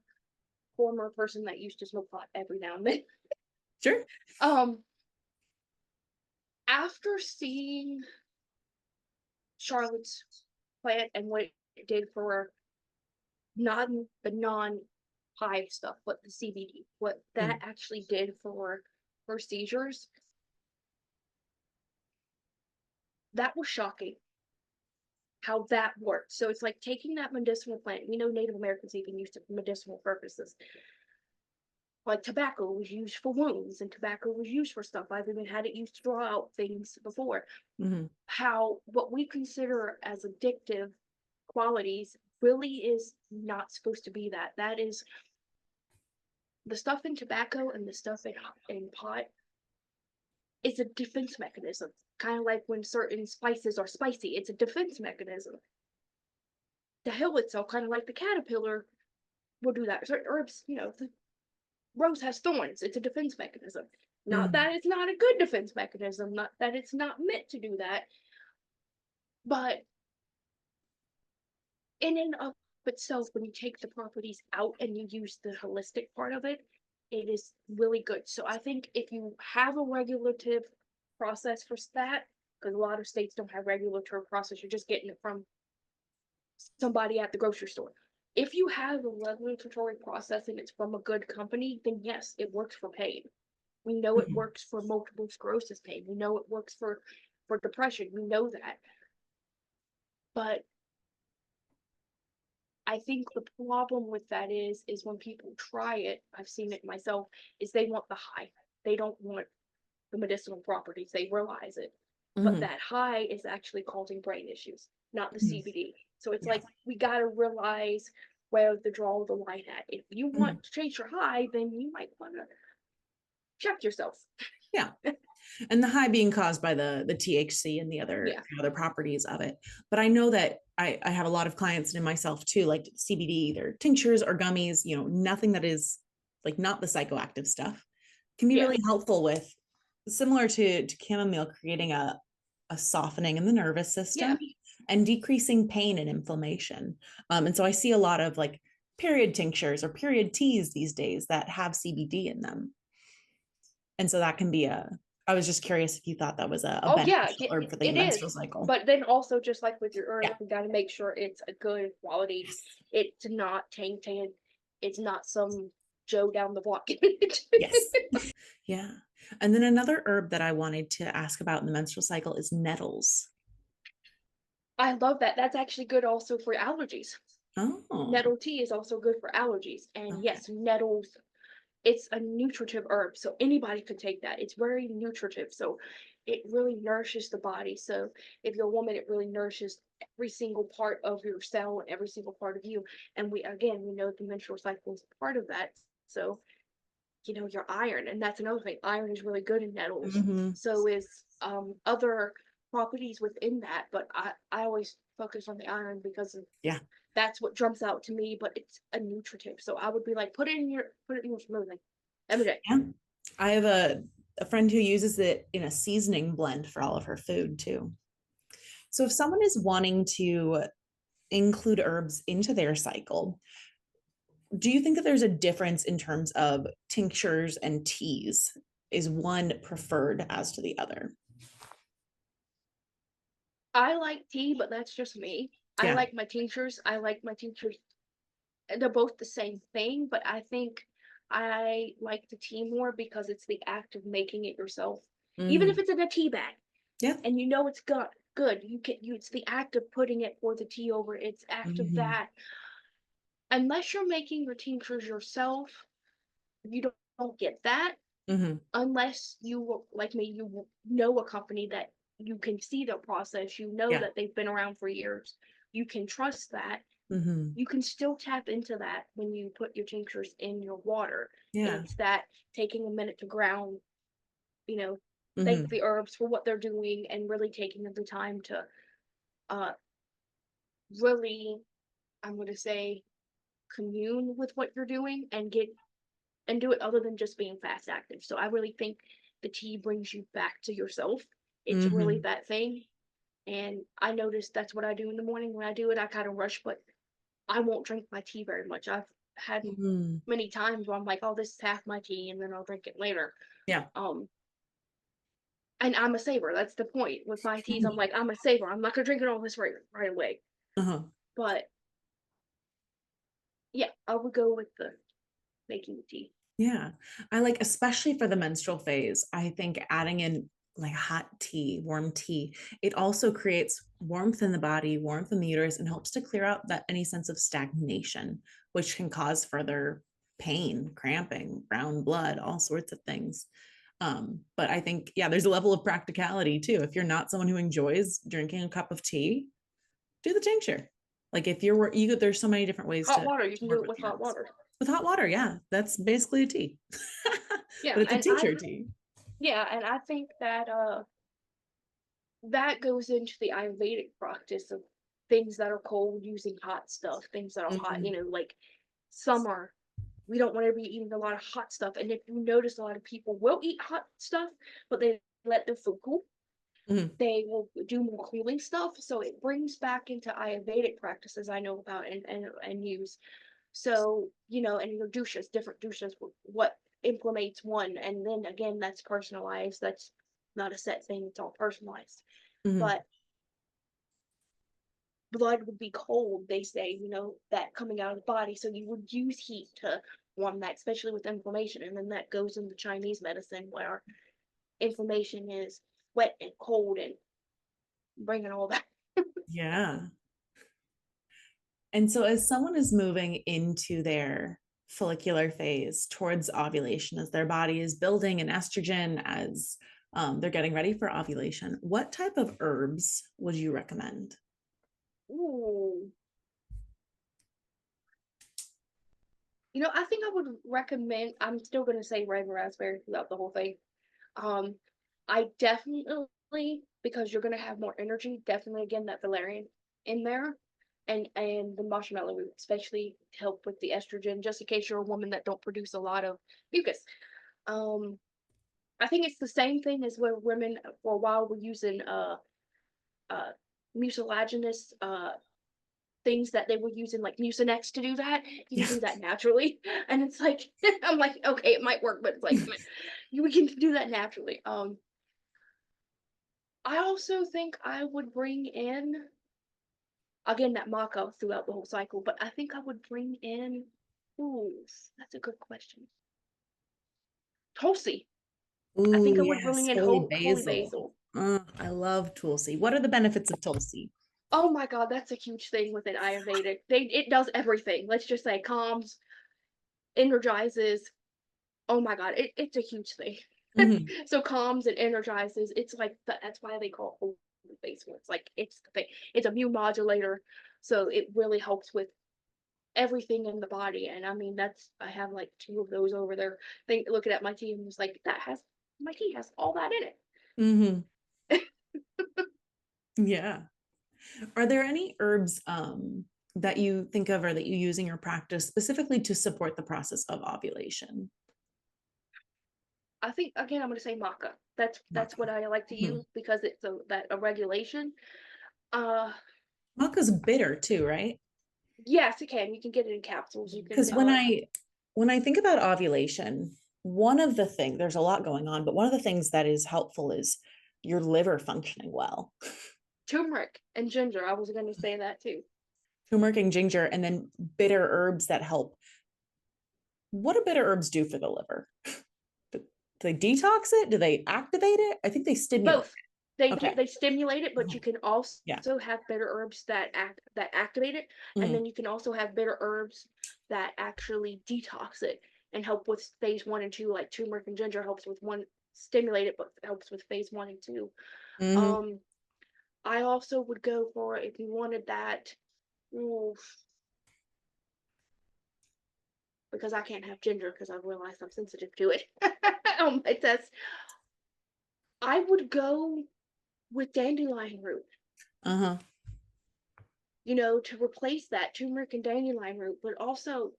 S2: former person that used to smoke pot every now and then.
S1: Sure.
S2: Um, After seeing Charlotte's plant and what it did for non hive stuff, but the CBD, what that
S1: Mm.
S2: actually did for her seizures, that was shocking how that worked. So it's like taking that medicinal plant. We know Native Americans even used it for medicinal purposes. Like tobacco was used for wounds and tobacco was used for stuff. I've even had it used to draw out things before.
S1: Mm-hmm.
S2: How what we consider as addictive qualities really is not supposed to be that. That is the stuff in tobacco and the stuff in pot is a defense mechanism. Kind of like when certain spices are spicy, it's a defense mechanism. The hill itself, kind of like the caterpillar, will do that. Certain herbs, the rose has thorns. It's a defense mechanism. Not
S1: Mm.
S2: that it's not a good defense mechanism, not that it's not meant to do that, but in and of itself, when you take the properties out and you use the holistic part of it, it is really good. So I think if you have a regulative process for that, because a lot of states don't have regulatory process, you're just getting it from somebody at the grocery store. If you have a regulatory process and it's from a good company, then yes, it works for pain. We know it
S1: Mm-hmm.
S2: works for multiple sclerosis pain. We know it works for depression. We know that. But I think the problem with that is when people try it, I've seen it myself, is they want the high. They don't want the medicinal properties. They realize it. But
S1: Mhm.
S2: that high is actually causing brain issues, not the
S1: Mhm.
S2: CBD. So it's
S1: Yeah.
S2: like we got to realize where to draw the line at. If you want
S1: Mhm.
S2: to change your high, then you might want to check yourself.
S1: Yeah. And the high being caused by the THC and
S2: Yeah.
S1: the other properties of it. But I know that I have a lot of clients and myself too, like CBD, either tinctures or gummies, you know, nothing that is like not the psychoactive stuff can be
S2: Yeah.
S1: really helpful with, similar to chamomile, creating a softening in the nervous system
S2: Yeah.
S1: and decreasing pain and inflammation. And so I see a lot of like period tinctures or period teas these days that have CBD in them. And so that can be I was just curious if you thought that was a
S2: Oh yeah,
S1: beneficial herb for the
S2: it
S1: menstrual
S2: is.
S1: cycle.
S2: But then also just like with your
S1: Yeah.
S2: herb, you got to make sure it's a good quality.
S1: Yes.
S2: It's not tainted. It's not some Joe down the block.
S1: Yes. Yeah. And then another herb that I wanted to ask about in the menstrual cycle is nettles.
S2: I love that. That's actually good also for allergies.
S1: Oh,
S2: Nettle tea is also good for allergies. And
S1: okay.
S2: yes, nettles, it's a nutritive herb. So anybody could take that. It's very nutritive. So it really nourishes the body. So if you're a woman, it really nourishes every single part of your cell and every single part of you. And we know the menstrual cycle is part of that. So, your iron. And that's another thing. Iron is really good in nettles.
S1: Hmm.
S2: So is other properties within that. But I always focus on the iron because of
S1: Yeah.
S2: that's what jumps out to me, but it's a nutritive. So I would be like, put it in your smoothie every day.
S1: Yeah. I have a friend who uses it in a seasoning blend for all of her food too. So if someone is wanting to include herbs into their cycle, do you think that there's a difference in terms of tinctures and teas? Is one preferred as to the other?
S2: I like tea, but that's just me. I
S1: Yeah.
S2: like my tinctures. I like my tinctures. They're both the same thing, but I think I like the tea more because it's the act of making it yourself. Even if
S1: Hmm.
S2: it's in a tea bag
S1: Yeah.
S2: and it's good. It's the act of putting it for the tea over. It's act of
S1: Hmm.
S2: that. Unless you're making your tinctures yourself, you don't get that
S1: Hmm.
S2: unless you like me, you know a company that you can see the process, you know
S1: Yeah.
S2: that they've been around for years, you can trust that.
S1: Hmm.
S2: You can still tap into that when you put your tinctures in your water. And
S1: Yeah.
S2: it's that taking a minute to ground, you know, thank
S1: Hmm.
S2: the herbs for what they're doing and really taking the time to uh really, I'm gonna say, commune with what you're doing and get and do it other than just being fast active. So I really think the tea brings you back to yourself. It's really
S1: Hmm.
S2: that thing. And I noticed that's what I do in the morning. When I do it, I kind of rush, but I won't drink my tea very much. I've had
S1: Hmm.
S2: many times where I'm like, oh, this is half my tea, and then I'll drink it later.
S1: Yeah.
S2: Um, and I'm a saver. That's the point. With my teas, I'm like, I'm a saver. I'm not gonna drink it all this right away.
S1: Uh-huh.
S2: But yeah, I would go with the making the tea.
S1: Yeah. I like, especially for the menstrual phase, I think adding in like hot tea, warm tea, it also creates warmth in the body, warmth in the uterus, and helps to clear out that any sense of stagnation, which can cause further pain, cramping, brown blood, all sorts of things. But I think, yeah, there's a level of practicality too. If you're not someone who enjoys drinking a cup of tea, do the tincture. Like if there's so many different ways
S2: Hot water, you
S1: to
S2: can do
S1: work
S2: it
S1: with
S2: with
S1: the
S2: hot
S1: herbs.
S2: water.
S1: With hot water, yeah, that's basically a tea.
S2: Yeah,
S1: But it's a
S2: and I
S1: tincture tea.
S2: yeah, and I think that that goes into the Ayurvedic practice of things that are cold using hot stuff, things that are hot,
S1: Mhm.
S2: like summer. We don't want to be eating a lot of hot stuff. And if you notice, a lot of people will eat hot stuff, but they let their food cool.
S1: Mhm.
S2: They will do more cooling stuff. So it brings back into Ayurvedic practices I know about and use. So, and your douches, different douches, what implements one. And then again, that's personalized. That's not a set thing, it's all personalized.
S1: Mhm.
S2: But blood would be cold, they say, that coming out of the body. So you would use heat to warm that, especially with inflammation. And then that goes into Chinese medicine where inflammation is wet and cold and bringing all that.
S1: Yeah. And so, as someone is moving into their follicular phase towards ovulation, as their body is building an estrogen, as they're getting ready for ovulation, what type of herbs would you recommend?
S2: Ooh. I think I would recommend, I'm still going to say red raspberry throughout the whole thing. Um, I definitely, because you're going to have more energy, definitely again that valerian in there, and the marshmallow root, especially to help with the estrogen, just in case you're a woman that don't produce a lot of mucus. Um, I think it's the same thing as where women for a while were using uh mucilaginous things that they were using like Mucinex to do that. You can
S1: Yeah.
S2: do that naturally. And it's like I'm like, okay, it might work, but it's like you can do that naturally. I also think I would bring in again that maca throughout the whole cycle, but I think I would bring in ooh, that's a good question. Tulsi. I think
S1: Ooh,
S2: I would bring
S1: yes,
S2: in
S1: holy
S2: holy
S1: basil.
S2: basil.
S1: I love Tulsi. What are the benefits of Tulsi?
S2: Oh my god, that's a huge thing with an Ayurvedic. It does everything. Let's just say calms, energizes. Oh my god, it's a huge thing.
S1: Mhm.
S2: So calms and energizes. It's like that's why they call it holy basil. It's like it's the thing. It's a immune modulator, so it really helps with everything in the body. And I mean, that's I have like two of those over there. Think looking at my tea and was like, that has my tea has all that in
S1: Mhm.
S2: it.
S1: Yeah. Are there any herbs that you think of or that you use in your practice specifically to support the process of ovulation?
S2: I think again, I'm gonna say maca. That's what
S1: Maca.
S2: I like to
S1: Mhm.
S2: use because it's a regulation. Uh,
S1: Maca's bitter too, right?
S2: yes, it can. You can get it in capsules. You can
S1: Because when I think about ovulation, one of the things, there's a lot going on, but one of the things that is helpful is your liver functioning well.
S2: turmeric and ginger. I was gonna say that too.
S1: Turmeric and ginger, and then bitter herbs that help. What do bitter herbs do for the liver? Do they detox it? Do they activate it? I think they stimulate
S2: Both.
S1: it. Okay.
S2: They stimulate it, but you can
S1: Yeah.
S2: also have bitter herbs that activate it, and
S1: Mhm.
S2: then you can also have bitter herbs that actually detox it and help with phase 1 and 2. Like turmeric and ginger helps with one stimulate it, but helps with phase 1 and 2.
S1: Mhm.
S2: Um, I also would go for if you wanted that. Oof, because I can't have ginger because I've realized I'm sensitive to it. It says I would go with dandelion root.
S1: Uh-huh.
S2: To replace that turmeric and dandelion root, but also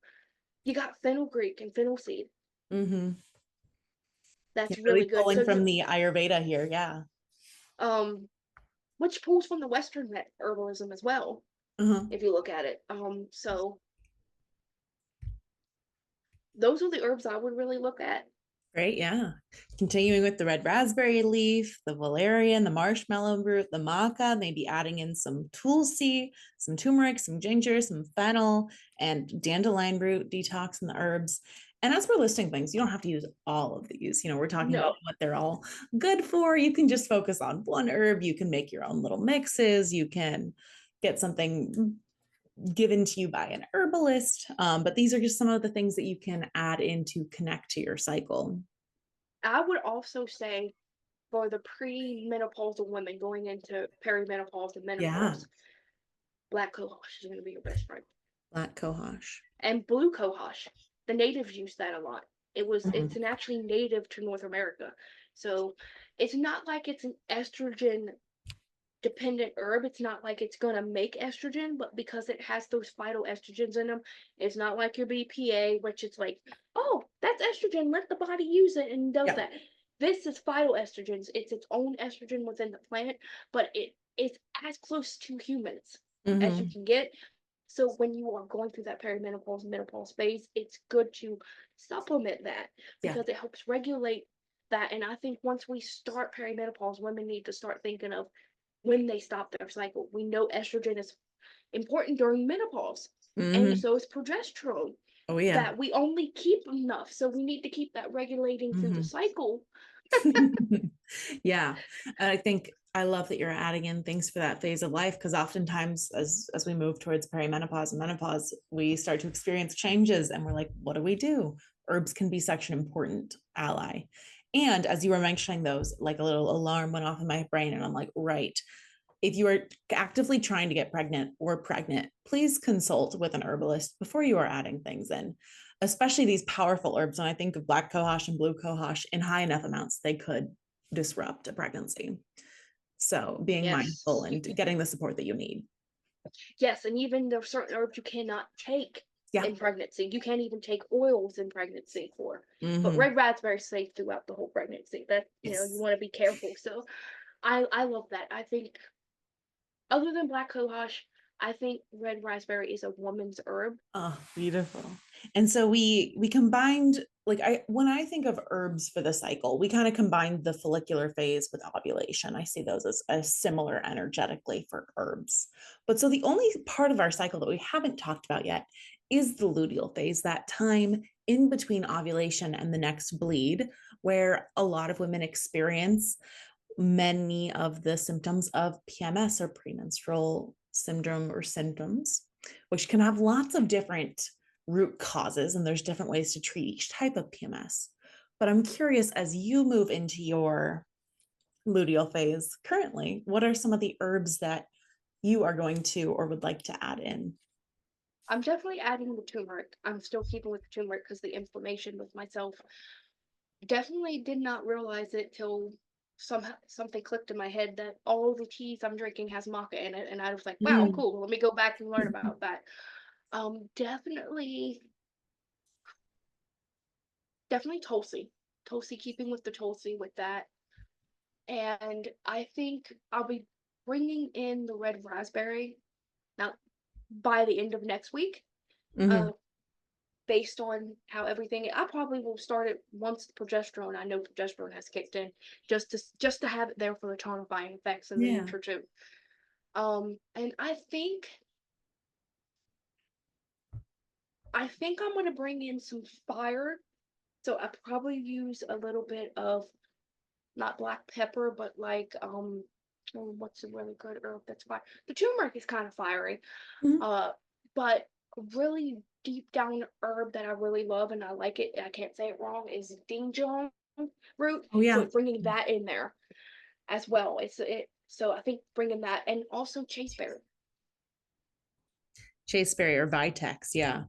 S2: you got fenugreek and fennel seed.
S1: Mm-hmm. Yeah,
S2: That's
S1: really
S2: really good.
S1: pulling
S2: So
S1: from
S2: you
S1: the Ayurveda here. Yeah.
S2: um which pulls from the Western herbalism as well,
S1: Uh-huh.
S2: if you look at it. So those are the herbs I would really look at.
S1: Great. Yeah. Continuing with the red raspberry leaf, the valerian, the marshmallow root, the maca, maybe adding in some tulsi, some turmeric, some ginger, some fennel, and dandelion root detox in the herbs. And as we're listing things, you don't have to use all of these. We're talking about
S2: No,
S1: what they're all good for. You can just focus on one herb. You can make your own little mixes. You can get something given to you by an herbalist. But these are just some of the things that you can add in to connect to your cycle.
S2: I would also say for the pre-menopausal women going into perimenopause and
S1: Yeah,
S2: menopause, black cohosh is going to be your best friend.
S1: black cohosh.
S2: And blue cohosh. The natives use that a lot. It's
S1: Mhm.
S2: an actually native to North America. So it's not like it's an estrogen dependent herb. It's not like it's gonna make estrogen, but because it has those phytoestrogens in them, it's not like your BPA, which it's like, oh, that's estrogen, let the body use it and does
S1: Yeah.
S2: that. This is phytoestrogens. It's its own estrogen within the plant, but it is as close to humans as you
S1: Hmm.
S2: can get. So when you are going through that perimenopause and menopause phase, it's good to supplement that
S1: Yeah.
S2: because it helps regulate that. And I think once we start perimenopause, women need to start thinking of when they stop their cycle. We know estrogen is important during menopause, and
S1: Hmm.
S2: so is progesterone.
S1: Oh yeah.
S2: That we only keep enough, so we need to keep that regulating through the
S1: Hmm.
S2: cycle.
S1: Yeah. And I think I love that you're adding in things for that phase of life, because oftentimes as we move towards perimenopause and menopause, we start to experience changes and we're like, what do we do? Herbs can be such an important ally. And as you were mentioning those, like a little alarm went off in my brain, and I'm like, right. If you are actively trying to get pregnant, please consult with an herbalist before you are adding things in, especially these powerful herbs. And I think of black cohosh and blue cohosh in high enough amounts, they could disrupt a pregnancy. So being mindful
S2: Yes.
S1: and getting the support that you need.
S2: Yes, and even there are certain herbs you cannot take
S1: Yeah.
S2: in pregnancy. You can't even take oils in pregnancy for. But
S1: Mm-hmm.
S2: red raspberry is safe throughout the whole pregnancy. That you
S1: Yes.
S2: want to be careful. So I love that. I think other than black cohosh, I think red raspberry is a woman's herb.
S1: Oh, beautiful. And so we combined, like, I when I think of herbs for the cycle, we kind of combined the follicular phase with ovulation. I see those as similar energetically for herbs. But so the only part of our cycle that we haven't talked about yet is the luteal phase, that time in between ovulation and the next bleed, where a lot of women experience many of the symptoms of PMS, or premenstrual syndrome, or symptoms, which can have lots of different root causes. And there's different ways to treat each type of PMS. But I'm curious, as you move into your luteal phase currently, what are some of the herbs that you are going to or would like to add in?
S2: I'm definitely adding the turmeric. I'm still keeping with the turmeric because the inflammation with myself. Definitely did not realize it till somehow something clicked in my head that all the teas I'm drinking has maca in it, and I was like, "Wow,
S1: Mm.
S2: cool. Let me go back and learn about that." Definitely, definitely Tulsi. Tulsi, keeping with the Tulsi with that, and I think I'll be bringing in the red raspberry now by the end of next week.
S1: Mm-hmm.
S2: Uh, Based on how everything I probably will start it once the progesterone, I know progesterone has kicked in, just to have it there for the tonifying effects and the
S1: Yeah.
S2: nutritive. And I think I'm gonna bring in some fire. So I probably use a little bit of not black pepper, but like what's a really good herb that's fire? The turmeric is kind of fiery.
S1: Mm-hmm.
S2: Uh, but a really deep down herb that I really love and I like it, I can't say it wrong, is dingjong root.
S1: Oh,
S2: So
S1: yeah.
S2: it's bringing that in there as well. So I think bringing that and also chaseberry.
S1: Chaseberry or Vitex. Yeah.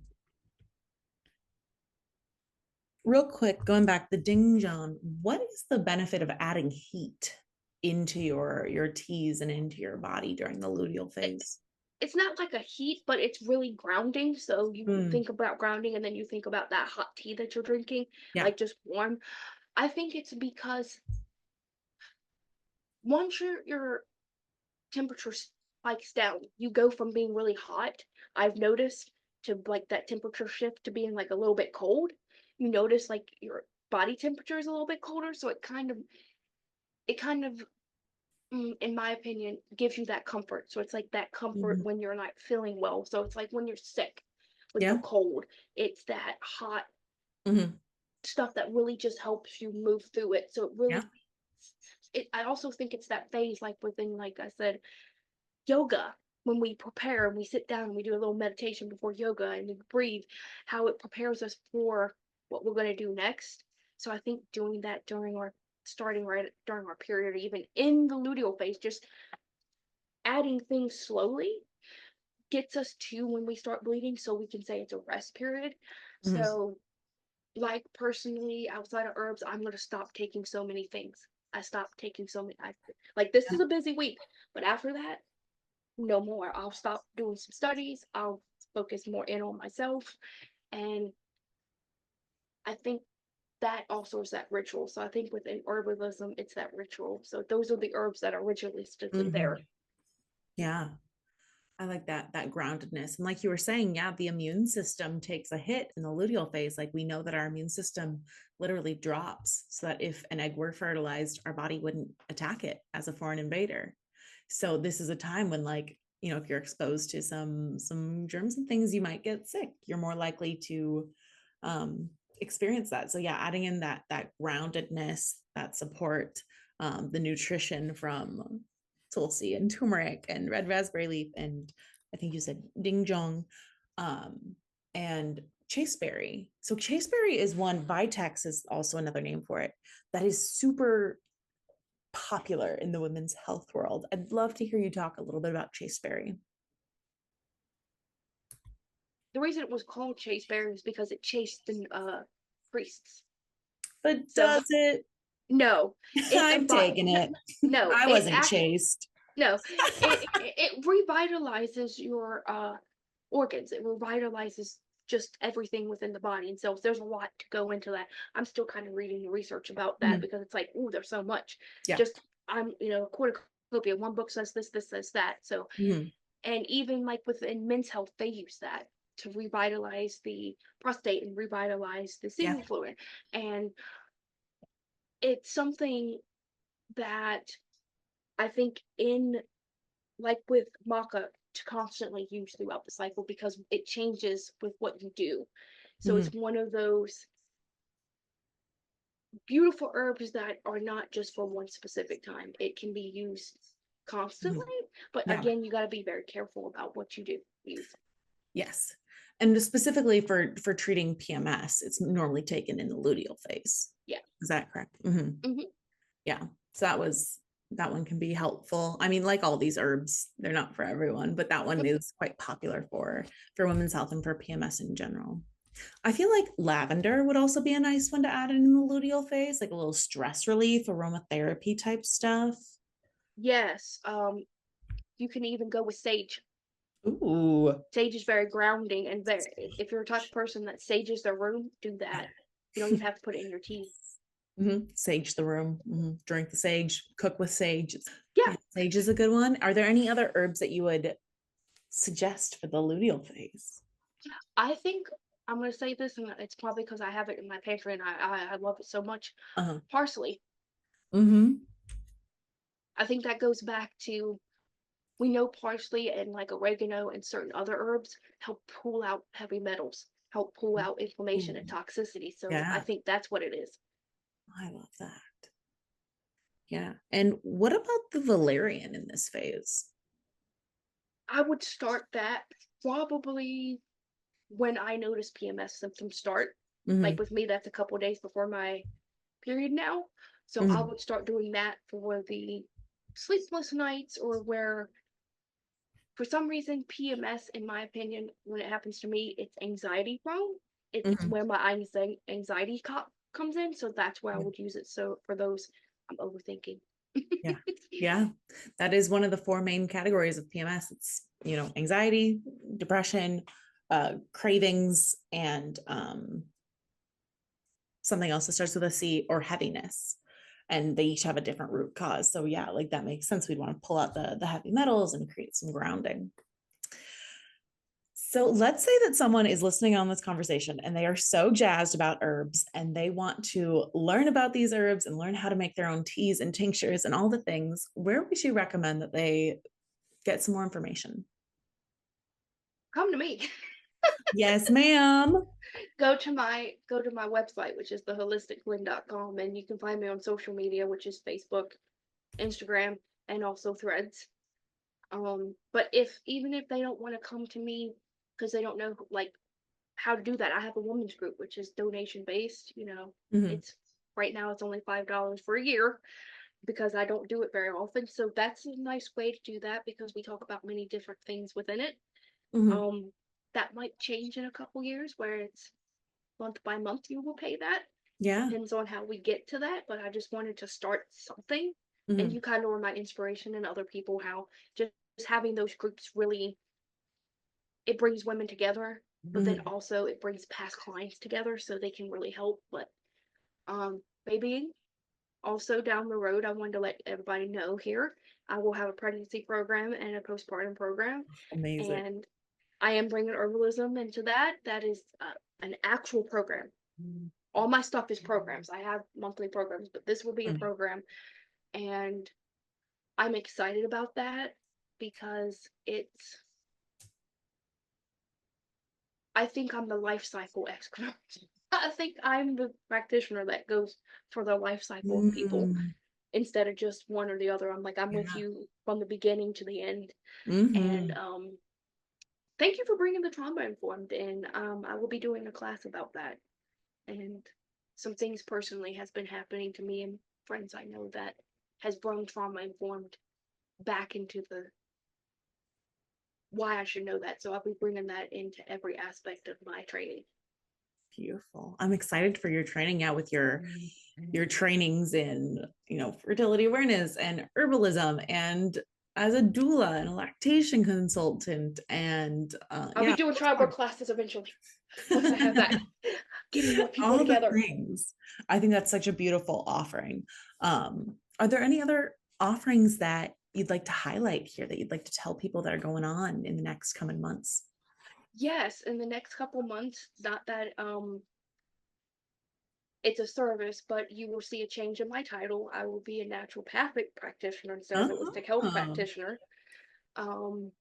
S1: Real quick, going back, the ding John, what is the benefit of adding heat into your teas and into your body during the luteal
S2: It,
S1: phase?
S2: it's not like a heat, but it's really grounding. So you
S1: Mm,
S2: think about grounding and then you think about that hot tea that you're drinking,
S1: yeah.
S2: like just warm. I think it's because once your temperature spikes down, you go from being really hot, I've noticed, to like that temperature shift to being like a little bit cold. You notice like your body temperature is a little bit colder, so it kind of in my opinion gives you that comfort. So it's like that comfort
S1: Mhm.
S2: when you're not feeling well. So it's like when you're sick with the
S1: Yeah.
S2: cold, it's that hot
S1: Hmm.
S2: stuff that really just helps you move through it. So it
S1: Yeah.
S2: really I also think it's that phase like within, like I said, yoga, when we prepare and we sit down and we do a little meditation before yoga and we breathe, how it prepares us for what we're going to do next. So I think doing that during our starting right during our period, or even in the luteal phase, just adding things slowly gets us to when we start bleeding, so we can say it's a rest period.
S1: Hmm.
S2: So, like personally, outside of herbs, I'm going to stop taking so many things. I stopped taking so many. Like this
S1: Yeah.
S2: is a busy week, but after that, no more. I'll stop doing some studies. I'll focus more in on myself. And I think that also is that ritual. So I think within herbalism, it's that ritual. So those are the herbs that are ritualistically
S1: Hmm.
S2: there.
S1: Yeah. I like that groundedness. And like you were saying, yeah, the immune system takes a hit in the luteal phase. Like we know that our immune system literally drops so that if an egg were fertilized, our body wouldn't attack it as a foreign invader. So this is a time when, like, if you're exposed to some germs and things, you might get sick. You're more likely to experience that. So yeah, adding in that groundedness, that support, the nutrition from tulsi and turmeric and red raspberry leaf, and I think you said ding dong, and chaseberry. So chaseberry is one, Vitex is also another name for it, that is super popular in the women's health world. I'd love to hear you talk a little bit about chaseberry.
S2: The reason it was called chaseberry is because it chased the priests.
S1: But
S2: So
S1: does it?
S2: no, it
S1: I'm taking it.
S2: no,
S1: I
S2: it
S1: wasn't
S2: actually
S1: chased.
S2: no, it revitalizes your organs. It revitalizes just everything within the body. And so there's a lot to go into that. I'm still kind of reading the research about that
S1: Mhm.
S2: because it's like, oh, there's so much.
S1: Yeah.
S2: Just I'm, cornucopia. One book says this says that. So,
S1: Mhm.
S2: and even like within men's health, they use that to revitalize the prostate and revitalize the
S1: Yeah.
S2: semen fluid. And it's something that I think in like with maca to constantly use throughout the cycle because it changes with what you do. So it's
S1: Mhm.
S2: one of those beautiful herbs that are not just for one specific time. It can be used constantly,
S1: Mhm.
S2: but
S1: Yeah.
S2: again, you got to be very careful about what you do use.
S1: Yes. And specifically for treating PMS, it's normally taken in the luteal phase.
S2: Yeah.
S1: Is that correct? Mhm.
S2: Hmm.
S1: Yeah. So that one can be helpful. I mean, like all these herbs, they're not for everyone, but that one is quite popular for women's health and for PMS in general. I feel like lavender would also be a nice one to add in the luteal phase, like a little stress relief, aromatherapy type stuff.
S2: Yes. You can even go with sage.
S1: Ooh.
S2: Sage is very grounding and very, if you're a type of person that sages their room, do that. You don't even have to put it in your tea.
S1: Sage the room. Drink the sage, cook with sage.
S2: Yeah,
S1: Yeah, sage is a good one. Are there any other herbs that you would suggest for the luteal phase?
S2: I think I'm gonna say this, and it's probably because I have it in my pantry and I love it so much.
S1: Uh-huh.
S2: Parsley.
S1: Mm-hmm.
S2: I think that goes back to we know parsley and like oregano and certain other herbs help pull out heavy metals, help pull out inflammation and
S1: Ooh,
S2: toxicity. So I
S1: yeah,
S2: think that's what it is.
S1: I love that. Yeah. And what about the valerian in this phase?
S2: I would start that probably when I notice PMS symptoms start. Like
S1: Mm-hmm.
S2: with me, that's a couple days before my period now. So I
S1: Mm-hmm.
S2: would start doing that for the sleepless nights or where for some reason PMS, in my opinion, when it happens to me, it's anxiety prone. It's
S1: Mm-hmm.
S2: where my anxiety comes in. So that's where I would use it. So for those, I'm overthinking.
S1: Yeah. Yeah. That is one of the four main categories of PMS. It's, anxiety, depression, cravings, and something else that starts with a C, or heaviness. And they each have a different root cause. So yeah, like that makes sense. We'd want to pull out the heavy metals and create some grounding. So let's say that someone is listening on this conversation and they are so jazzed about herbs and they want to learn about these herbs and learn how to make their own teas and tinctures and all the things. Where would you recommend that they get some more information?
S2: Come to me.
S1: Yes, ma'am.
S2: Go to my website, which is theholisticblend.com, and you can find me on social media, which is Facebook, Instagram, and also Threads. But if even if they don't want to come to me because they don't know like how to do that, I have a women's group which is donation based.
S1: Mm-hmm.
S2: It's right now it's only $5 for a year because I don't do it very often. So that's a nice way to do that because we talk about many different things within it.
S1: Mm-hmm.
S2: Um, that might change in a couple years where it's month by month you will pay that.
S1: Yeah.
S2: Depends on how we get to that, but I just wanted to start something. And
S1: Mm-hmm.
S2: you kind of were my inspiration and other people how just having those groups really it brings women together, but then
S1: Mm-hmm.
S2: also it brings past clients together so they can really help. But maybe also down the road, I wanted to let everybody know here I will have a pregnancy program and a postpartum program,
S1: Amazing.
S2: and I am bringing herbalism into that. That is an actual program. All my stuff is programs. I have monthly programs, but this will be a
S1: Mm-hmm.
S2: program, and I'm excited about that because I think I'm the life cycle expert. I think I'm the practitioner that goes for the life cycle of people
S1: Mm,
S2: instead of just one or the other. I'm like, I'm with
S1: yeah.
S2: you from the beginning to the end. And
S1: Mm-hmm.
S2: thank you for bringing the trauma informed. And I will be doing a class about that. And some things personally has been happening to me and friends I know that has brought trauma informed back into the why I should know that. So I'll be bringing that into every aspect of my training.
S1: Beautiful. I'm excited for your training out with your trainings in, fertility awareness and herbalism and as a doula and a lactation consultant and
S2: I'll be
S1: yeah,
S2: doing childbirth classes eventually once I have that. Getting more people
S1: all the
S2: together.
S1: things. I think that's such a beautiful offering. Are there any other offerings that you'd like to highlight here that you'd like to tell people that are going on in the next coming months?
S2: Yes, in the next couple months, not that it's a service, but you will see a change in my title. I will be a naturopathic practitioner instead of holistic health
S1: Oh,
S2: practitioner. Um,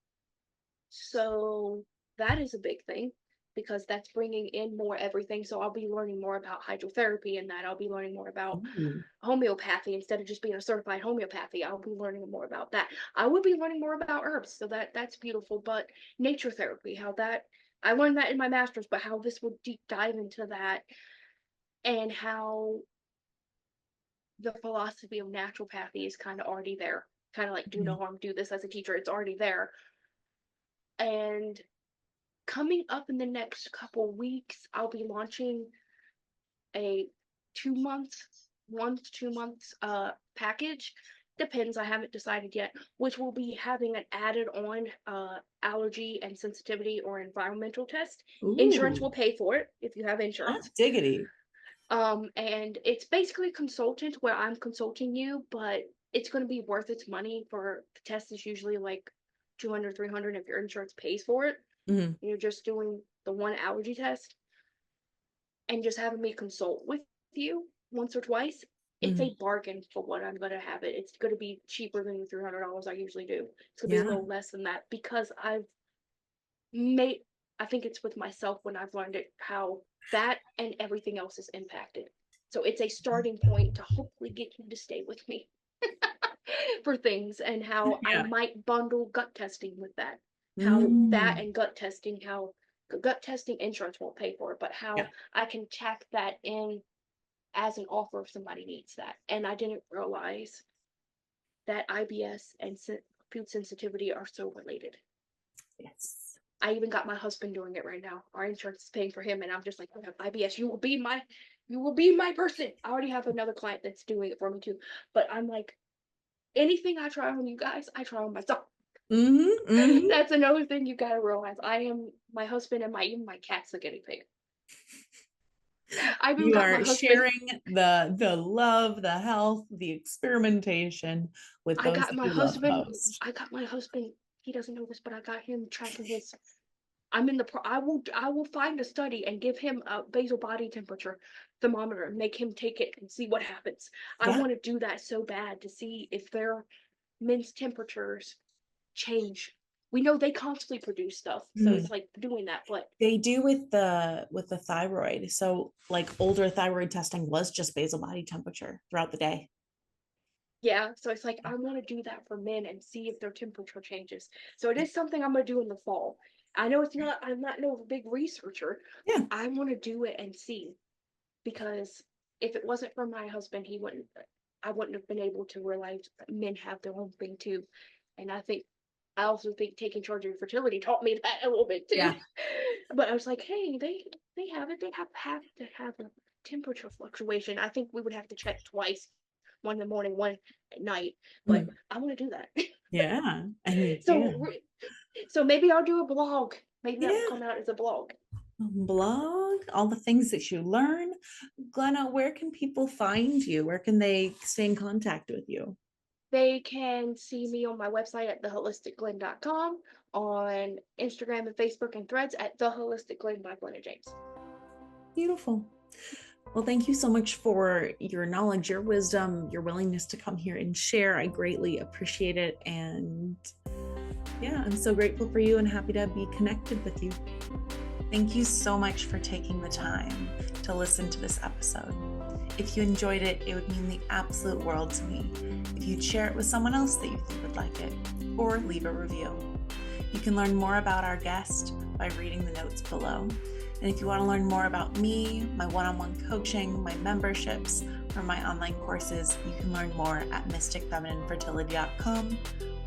S2: so that is a big thing because that's bringing in more everything. So I'll be learning more about hydrotherapy and that. I'll be learning more about
S1: ooh,
S2: homeopathy instead of just being a certified homeopathy. I'll be learning more about that. I will be learning more about herbs, so that's beautiful. But nature therapy, how that I learned that in my master's, but how this will deep dive into that and how the philosophy of naturopathy is kind of already there. Kind of like do no
S1: mhm.
S2: harm, do this as a teacher. It's already there. And coming up in the next couple weeks, I'll be launching a 2 month, 1 to 2 months package. Depends, I haven't decided yet, which will be having an added on allergy and sensitivity or environmental test. Insurance
S1: Ooh,
S2: will pay for it if you have
S1: hot
S2: insurance.
S1: diggity.
S2: And it's basically consultant where I'm consulting you, but it's going to be worth its money for the test is usually like 200, 300 if your insurance pays for it.
S1: Mhm.
S2: You're just doing the one allergy test and just having me consult with you once or twice. It's
S1: Mhm.
S2: a bargain for what I'm going to have it. It's going to be cheaper than the $300 I usually do. It's going to be a
S1: Yeah.
S2: little less than that because I've made, I think it's with myself when I've learned it, how that and everything else is impacted. So it's a starting point to hopefully get you to stay with me for things and how I
S1: Yeah.
S2: might bundle gut testing with that. How that
S1: Mm.
S2: and gut testing, how gut testing insurance won't pay for it, but how
S1: Yeah.
S2: I can tack that in as an offer if somebody needs that. And I didn't realize that IBS and food sensitivity are so related.
S1: Yes.
S2: I even got my husband doing it right now. Our insurance is paying for him, and I'm just like, I have IBS. You will be my person. I already have another client that's doing it for me too. But I'm like, anything I try on you guys, I try on myself.
S1: Hmm. Hmm.
S2: That's another thing you gotta realize. I am my husband and even my cat's the guinea pig. I even
S1: You
S2: got my
S1: are
S2: husband.
S1: sharing the love, the health, the experimentation with
S2: I
S1: those
S2: got
S1: that
S2: my
S1: you love
S2: husband.
S1: most.
S2: I got my husband. He doesn't know this, but I got him tracking his. I'm in the. I will find a study and give him a basal body temperature thermometer and make him take it and see what happens. I
S1: Yeah.
S2: want to do that so bad to see if their men's temperatures change. We know they constantly produce stuff, so
S1: Mm.
S2: it's like doing that. But
S1: They do with the thyroid. So like older thyroid testing was just basal body temperature throughout the day.
S2: yeah, so it's like I want to do that for men and see if their temperature changes. So it is something I'm gonna do in the fall. I know it's not. I'm not no big researcher, but
S1: Yeah.
S2: I want to do it and see because if it wasn't for my husband, he wouldn't. I wouldn't have been able to realize that men have their own thing too. And I also think taking charge of your fertility taught me that a little bit too.
S1: Yeah.
S2: But I was like, hey, they have it. They have to have a temperature fluctuation. I think we would have to check twice, one in the morning, one at night. But
S1: Mm.
S2: I want to do that.
S1: Yeah. And you
S2: so
S1: can.
S2: so maybe I'll do a blog. Maybe that will
S1: Yeah.
S2: come out as a blog.
S1: Blog, all the things that you learn. Glenna, where can people find you? Where can they stay in contact with you?
S2: They can see me on my website at theholisticglen.com, on Instagram and Facebook and Threads at theholisticglen by Glenna James.
S1: Beautiful. Well, thank you so much for your knowledge, your wisdom, your willingness to come here and share. I greatly appreciate it. And yeah, I'm so grateful for you and happy to be connected with you. Thank you so much for taking the time to listen to this episode. If you enjoyed it, it would mean the absolute world to me if you'd share it with someone else that you think would like it, or leave a review. You can learn more about our guest by reading the notes below. And if you want to learn more about me, my one-on-one coaching, my memberships, or my online courses, you can learn more at mysticfemininefertility.com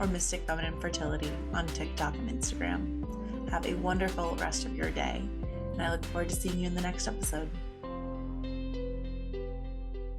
S1: or Mystic Feminine Fertility on TikTok and Instagram. Have a wonderful rest of your day, and I look forward to seeing you in the next episode.